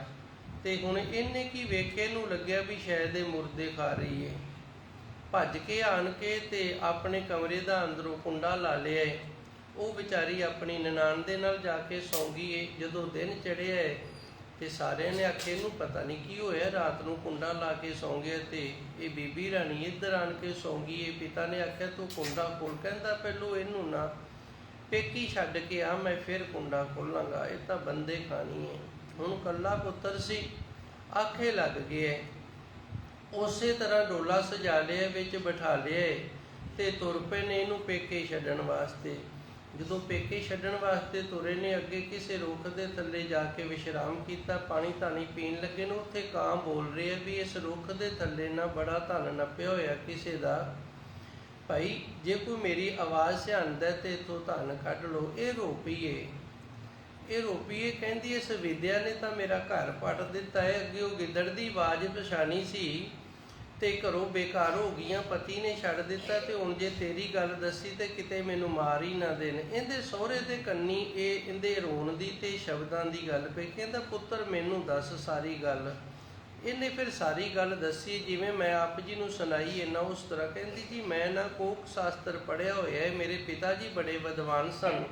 ਤੇ ਹੁਣ ਇਹਨੇ ਕੀ ਵੇਖਿਆ, ਇਹਨੂੰ ਲੱਗਿਆ ਵੀ ਸ਼ਾਇਦ ਇਹ ਮੁਰਦੇ ਖਾ ਰਹੀ ਹੈ। ਭੱਜ ਕੇ ਆਣ ਕੇ ਤੇ ਆਪਣੇ ਕਮਰੇ ਦਾ ਅੰਦਰੋਂ ਕੁੰਡਾ ਲਾ ਲਿਆ। ਉਹ ਵਿਚਾਰੀ ਆਪਣੀ ਨਨਾਣ ਦੇ ਨਾਲ ਜਾ ਕੇ ਸੌਂ ਗਈ ਏ। ਜਦੋਂ ਦਿਨ ਚੜ੍ਹਿਆ ਤੇ ਸਾਰਿਆਂ ਨੇ ਆਖਿਆ ਇਹਨੂੰ ਪਤਾ ਨਹੀਂ ਕੀ ਹੋਇਆ, ਰਾਤ ਨੂੰ ਕੁੰਡਾ ਲਾ ਕੇ ਸੌਂ ਗਿਆ ਤੇ ਇਹ ਬੀਬੀ ਰਾਣੀ ਇੱਧਰ ਆਣ ਕੇ ਸੌਂ ਗਈ ਏ। ਪਿਤਾ ਨੇ ਆਖਿਆ ਤੂੰ ਕੁੰਡਾ ਖੋਲ। ਕਹਿੰਦਾ ਪਹਿਲੋਂ ਇਹਨੂੰ ਨਾ ਪੇਕੀ ਛੱਡ ਕੇ ਆ, ਮੈਂ ਫਿਰ ਕੁੰਡਾ ਖੋਲਾਂਗਾ, ਇਹ ਤਾਂ ਬੰਦੇ ਖਾਣੀ ਹੈ। ਹੁਣ ਕੱਲਾ ਪੁੱਤਰ ਸੀ, ਆਖੇ ਲੱਗ ਗਿਆ। ਉਸੇ ਤਰ੍ਹਾਂ ਡੋਲਾ ਸਜਾ ਲਿਆ, ਵਿੱਚ ਬਿਠਾ ਲਿਆ ਤੇ ਤੁਰ ਪਏ ਨੇ ਇਹਨੂੰ ਪੇਕੇ ਛੱਡਣ ਵਾਸਤੇ। ਜਦੋਂ ਪੇਕੇ ਛੱਡਣ ਵਾਸਤੇ ਤੁਰੇ ਨੇ, ਅੱਗੇ ਕਿਸੇ ਰੁੱਖ ਦੇ ਥੱਲੇ ਜਾ ਕੇ ਵਿਸ਼ਰਾਮ ਕੀਤਾ, ਪਾਣੀ ਧਾਣੀ ਪੀਣ ਲੱਗੇ ਨੇ। ਉੱਥੇ ਕਾਂ ਬੋਲ ਰਿਹਾ ਵੀ ਇਸ ਰੁੱਖ ਦੇ ਥੱਲੇ ਨਾ ਬੜਾ ਧਨ ਨੱਪਿਆ ਹੋਇਆ ਕਿਸੇ ਦਾ, ਭਾਈ ਜੇ ਕੋਈ ਮੇਰੀ ਆਵਾਜ਼ ਸਿਆਣਦਾ ਤੇ ਇਥੋਂ ਧਨ ਕੱਢ ਲਓ। ਇਹ ਰੋਪੀਏ ਕਹਿੰਦੀ ਇਸ ਵਿਦਿਆ ਨੇ ਤਾਂ ਮੇਰਾ ਘਰ ਪੱਟ ਦਿੱਤਾ ਹੈ। ਅੱਗੇ ਉਹ ਗਿੱਦੜ ਦੀ ਆਵਾਜ਼ ਪਛਾਣੀ ਸੀ ਤੇ ਘਰੋਂ ਬੇਕਾਰ ਹੋ ਗਈਆਂ, ਪਤੀ ਨੇ ਛੱਡ ਦਿੱਤਾ, ਤੇ ਹੁਣ ਜੇ ਤੇਰੀ ਗੱਲ ਦੱਸੀ ਤੇ ਕਿਤੇ ਮੈਨੂੰ ਮਾਰ ਹੀ ਨਾ ਦੇਣ। ਇਹਦੇ ਸਹੁਰੇ ਦੇ ਕੰਨੀ ਇਹ ਇਹਦੇ ਰੋਣ ਦੀ ਤੇ ਸ਼ਬਦਾਂ ਦੀ ਗੱਲ ਪਈ। ਕਹਿੰਦਾ ਪੁੱਤਰ ਮੈਨੂੰ ਦੱਸ ਸਾਰੀ ਗੱਲ। ਇਹਨੇ ਫਿਰ ਸਾਰੀ ਗੱਲ ਦੱਸੀ ਜਿਵੇਂ ਮੈਂ ਆਪ ਜੀ ਨੂੰ ਸੁਣਾਈ ਇਹਨਾਂ ਉਸ ਤਰ੍ਹਾਂ। ਕਹਿੰਦੀ ਜੀ ਮੈਂ ਨਾ ਕੋਕ ਸ਼ਾਸਤਰ ਪੜ੍ਹਿਆ ਹੋਇਆ ਹੈ, ਮੇਰੇ ਪਿਤਾ ਜੀ ਬੜੇ ਵਿਦਵਾਨ ਸਨ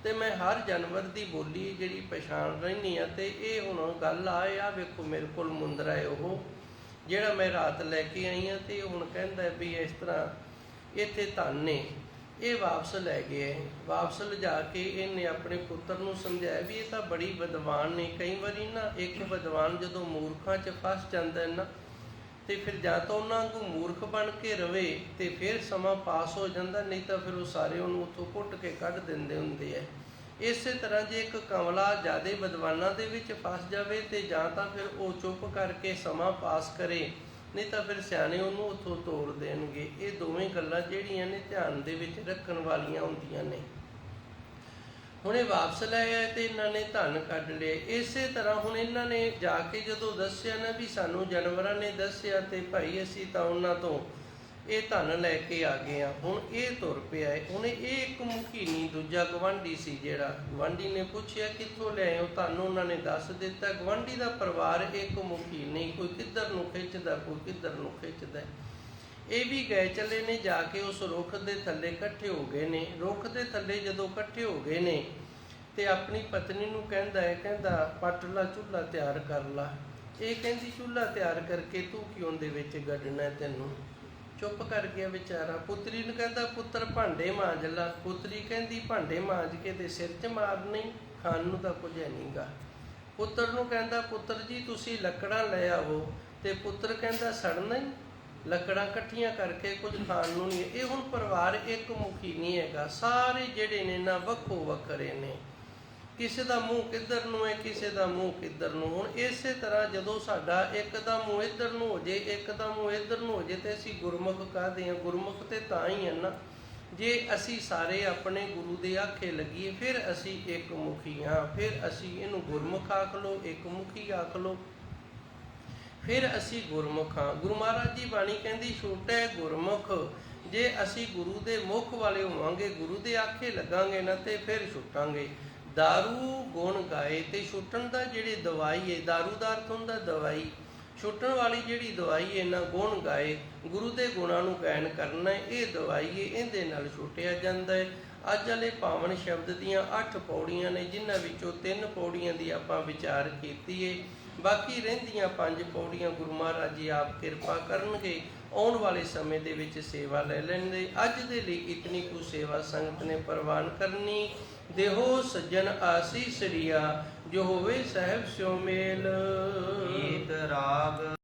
ਤੇ ਮੈਂ ਹਰ ਜਾਨਵਰ ਦੀ ਬੋਲੀ ਜਿਹੜੀ ਪਛਾਣ ਰਹਿੰਦੀ ਹਾਂ। ਤੇ ਇਹ ਹੁਣ ਗੱਲ ਆ ਵੇਖੋ ਮੇਰੇ ਕੋਲ ਮੁੰਦਰਾ ਹੈ ਉਹ ਜਿਹੜਾ ਮੈਂ ਰਾਤ ਲੈ ਕੇ ਆਈ ਹਾਂ, ਤੇ ਹੁਣ ਕਹਿੰਦਾ ਵੀ ਇਸ ਤਰ੍ਹਾਂ ਇੱਥੇ ਧਨ ਨੇ। ਇਹ ਵਾਪਸ ਲੈ ਗਏ। ਵਾਪਸ ਲਿਜਾ ਕੇ ਇਹਨੇ ਆਪਣੇ ਪੁੱਤਰ ਨੂੰ ਸਮਝਾਇਆ ਵੀ ਇਹ ਤਾਂ ਬੜੀ ਵਿਦਵਾਨ ਨੇ। ਕਈ ਵਾਰੀ ਨਾ ਇੱਕ ਵਿਦਵਾਨ ਜਦੋਂ ਮੂਰਖਾਂ 'ਚ ਫਸ ਜਾਂਦਾ ਨਾ ਤੇ ਫਿਰ ਜਾਂ ਤਾਂ ਉਹਨਾਂ ਨੂੰ ਮੂਰਖ ਬਣ ਕੇ ਰਵੇ ਤੇ ਫਿਰ ਸਮਾਂ ਪਾਸ ਹੋ ਜਾਂਦਾ, ਨਹੀਂ ਤਾਂ ਫਿਰ ਉਹ ਸਾਰੇ ਉਹਨੂੰ ਉੱਥੋਂ ਕੁੱਟ ਕੇ ਕੱਢ ਦਿੰਦੇ ਹੁੰਦੇ ਐ। ਇਸੇ ਤਰ੍ਹਾਂ ਜੇ ਇੱਕ ਕਮਲਾ ਜ਼ਿਆਦਾ ਵਿਦਵਾਨਾਂ ਦੇ ਵਿੱਚ ਫਸ ਜਾਵੇ ਤੇ ਜਾਂ ਤਾਂ ਫਿਰ ਉਹ ਚੁੱਪ ਕਰਕੇ ਸਮਾਂ ਪਾਸ ਕਰੇ, ਨਹੀਂ ਤਾਂ ਫਿਰ ਸਿਆਣੇ ਉਹਨੂੰ ਉੱਥੋਂ ਤੋੜ ਦੇਣਗੇ। ਇਹ ਦੋਵੇਂ ਗੱਲਾਂ ਜਿਹੜੀਆਂ ਨੇ ਧਿਆਨ ਦੇ ਵਿੱਚ ਰੱਖਣ ਵਾਲੀਆਂ ਹੁੰਦੀਆਂ ਨੇ। ਹੁਣ ਇਹ ਵਾਪਸ ਲੈ ਆਏ ਤੇ ਇਹਨਾਂ ਨੇ ਧਨ ਕੱਢ ਲਿਆ। ਇਸੇ ਤਰ੍ਹਾਂ ਹੁਣ ਇਹਨਾਂ ਨੇ ਜਾ ਕੇ ਜਦੋਂ ਦੱਸਿਆ ਨਾ ਵੀ ਸਾਨੂੰ ਜਾਨਵਰਾਂ ਨੇ ਦੱਸਿਆ ਤੇ ਭਾਈ ਅਸੀਂ ਤਾਂ ਉਹਨਾਂ ਤੋਂ ਇਹ ਧਨ ਲੈ ਕੇ ਆ ਗਏ ਆ। ਹੁਣ ਇਹ ਤੁਰ ਪਿਆ ਹੈ। ਹੁਣ ਇਹ ਇੱਕ ਮੁਖੀ ਨਹੀਂ, ਦੂਜਾ ਗਵਾਂਢੀ ਸੀ ਜਿਹੜਾ ਗਵਾਂਢੀ ਨੇ ਪੁੱਛਿਆ ਕਿੱਥੋਂ ਲਿਆਏ ਹੋ, ਤੁਹਾਨੂੰ ਉਹਨਾਂ ਨੇ ਦੱਸ ਦਿੱਤਾ। ਗਵਾਂਢੀ ਦਾ ਪਰਿਵਾਰ ਇੱਕ ਮੁਖੀ ਨਹੀਂ, ਕੋਈ ਕਿੱਧਰ ਨੂੰ ਖਿੱਚਦਾ ਕੋਈ ਕਿੱਧਰ ਨੂੰ ਖਿੱਚਦਾ। ਇਹ ਵੀ ਗਏ ਚੱਲੇ ਨੇ, ਜਾ ਕੇ ਉਸ ਰੁੱਖ ਦੇ ਥੱਲੇ ਇਕੱਠੇ ਹੋ ਗਏ ਨੇ। ਰੁੱਖ ਦੇ ਥੱਲੇ ਜਦੋਂ ਇਕੱਠੇ ਹੋ ਗਏ ਨੇ ਤੇ ਆਪਣੀ ਪਤਨੀ ਨੂੰ ਕਹਿੰਦਾ ਪੱਟ ਲਾ ਚੁੱਲ੍ਹਾ ਤਿਆਰ ਕਰ ਲਾ। ਇਹ ਕਹਿੰਦੀ ਚੁੱਲ੍ਹਾ ਤਿਆਰ ਕਰਕੇ ਤੂੰ ਕਿਉਂ ਦੇ ਵਿੱਚ ਗੱਡਣਾ, ਤੈਨੂੰ ਚੁੱਪ ਕਰ ਗਿਆ ਵਿਚਾਰਾ। ਪੁੱਤਰੀ ਨੂੰ ਕਹਿੰਦਾ ਪੁੱਤਰ ਭਾਂਡੇ ਮਾਂਜ ਲਾ। ਪੁੱਤਰੀ ਕਹਿੰਦੀ ਭਾਂਡੇ ਮਾਂਜ ਕੇ ਤੇ ਸਿਰ 'ਚ ਮਾਰਨੀ, ਖਾਣ ਨੂੰ ਤਾਂ ਕੁਝ ਹੈ ਨਹੀਂਗਾ। ਪੁੱਤਰ ਨੂੰ ਕਹਿੰਦਾ ਪੁੱਤਰ ਜੀ ਤੁਸੀਂ ਲੱਕੜਾਂ ਲੈ ਆਵੋ, ਤੇ ਪੁੱਤਰ ਕਹਿੰਦਾ ਸੜਨਾ ਹੀ, ਲੱਕੜਾਂ ਇਕੱਠੀਆਂ ਕਰਕੇ ਕੁਝ ਖਾਣ ਨੂੰ ਨਹੀਂ। ਇਹ ਹੁਣ ਪਰਿਵਾਰ ਇੱਕ ਮੁਖੀ ਨਹੀਂ ਹੈਗਾ, ਸਾਰੇ ਜਿਹੜੇ ਨੇ ਨਾ ਵੱਖੋ ਵੱਖਰੇ ਨੇ। ਕਿਸੇ ਦਾ ਮੂੰਹ ਕਿੱਧਰ ਨੂੰ ਹੈ, ਕਿਸੇ ਦਾ ਮੂੰਹ ਕਿੱਧਰ ਨੂੰ। ਹੁਣ ਇਸੇ ਤਰ੍ਹਾਂ ਜਦੋਂ ਸਾਡਾ ਇੱਕ ਦਾ ਮੂੰਹ ਇੱਧਰ ਨੂੰ ਹੋ ਜੇ, ਇੱਕ ਦਾ ਮੂੰਹ ਇੱਧਰ ਨੂੰ ਹੋ ਜੇ, ਤੇ ਅਸੀਂ ਗੁਰਮੁਖ ਕਹਦੇ ਹਾਂ। ਗੁਰਮੁਖ ਤੇ ਤਾਂ ਹੀ ਹੈ ਨਾ ਜੇ ਅਸੀਂ ਸਾਰੇ ਆਪਣੇ ਗੁਰੂ ਦੇ ਆਖੇ ਲੱਗੀਏ, ਫਿਰ ਅਸੀਂ ਇੱਕ ਮੁਖੀ ਹਾਂ। ਫਿਰ ਅਸੀਂ ਇਹਨੂੰ ਗੁਰਮੁਖ ਆਖ ਲਓ, ਇੱਕ ਮੁਖੀ ਆਖ ਲਓ, ਫਿਰ ਅਸੀਂ ਗੁਰਮੁਖ ਹਾਂ। ਗੁਰੂ ਮਹਾਰਾਜ ਦੀ ਬਾਣੀ ਕਹਿੰਦੀ ਛੋਟਾ ਗੁਰਮੁਖ। ਜੇ ਅਸੀਂ ਗੁਰੂ ਦੇ ਮੁਖ ਵਾਲੇ ਹੋਵਾਂਗੇ, ਗੁਰੂ ਦੇ ਆਖੇ ਲੱਗਾਂਗੇ ਨਾ, ਤੇ ਫਿਰ ਛੁੱਟਾਂਗੇ। ਦਾਰੂ ਗੁਣ ਗਾਏ, ਤੇ ਛੁੱਟਣ ਦਾ ਜਿਹੜੀ ਦਵਾਈ ਹੈ, ਦਾਰੂ ਦਾ ਅਰਥ ਹੁੰਦਾ ਦਵਾਈ, ਛੁੱਟਣ ਵਾਲੀ ਜਿਹੜੀ ਦਵਾਈ ਹੈ ਨਾ ਗੁਣ ਗਾਏ, ਗੁਰੂ ਦੇ ਗੁਣਾਂ ਨੂੰ ਗਾਇਨ ਕਰਨਾ, ਇਹ ਦਵਾਈ ਹੈ, ਇਹਦੇ ਨਾਲ ਛੁੱਟਿਆ ਜਾਂਦਾ ਹੈ। ਅੱਜ ਵਾਲੇ ਪਾਵਨ ਸ਼ਬਦ ਦੀਆਂ 8 ਪੌੜੀਆਂ ਨੇ, ਜਿਨ੍ਹਾਂ ਵਿੱਚੋਂ 3 ਪੌੜੀਆਂ ਦੀ ਆਪਾਂ ਵਿਚਾਰ ਕੀਤੀ ਹੈ। ਬਾਕੀ ਰਹਿੰਦੀਆਂ 5 ਪੌੜੀਆਂ ਗੁਰੂ ਮਹਾਰਾਜ ਜੀ ਆਪ ਕਿਰਪਾ ਕਰਨਗੇ, ਆਉਣ ਵਾਲੇ ਸਮੇਂ ਦੇ ਵਿੱਚ ਸੇਵਾ ਲੈ ਲੈਣਗੇ। ਅੱਜ ਦੇ ਲਈ ਇਤਨੀ ਕੁ ਸੇਵਾ ਸੰਗਤ ਨੇ ਪ੍ਰਵਾਨ ਕਰਨੀ। ਦੇਹੋ ਸੱਜਣ ਆਸੀਸ ਰਿਆ, ਜੋ ਹੋਵੇ ਸਹਿਬ ਸਿਉ ਮੇਲ। ਗੀਤ ਰਾਗ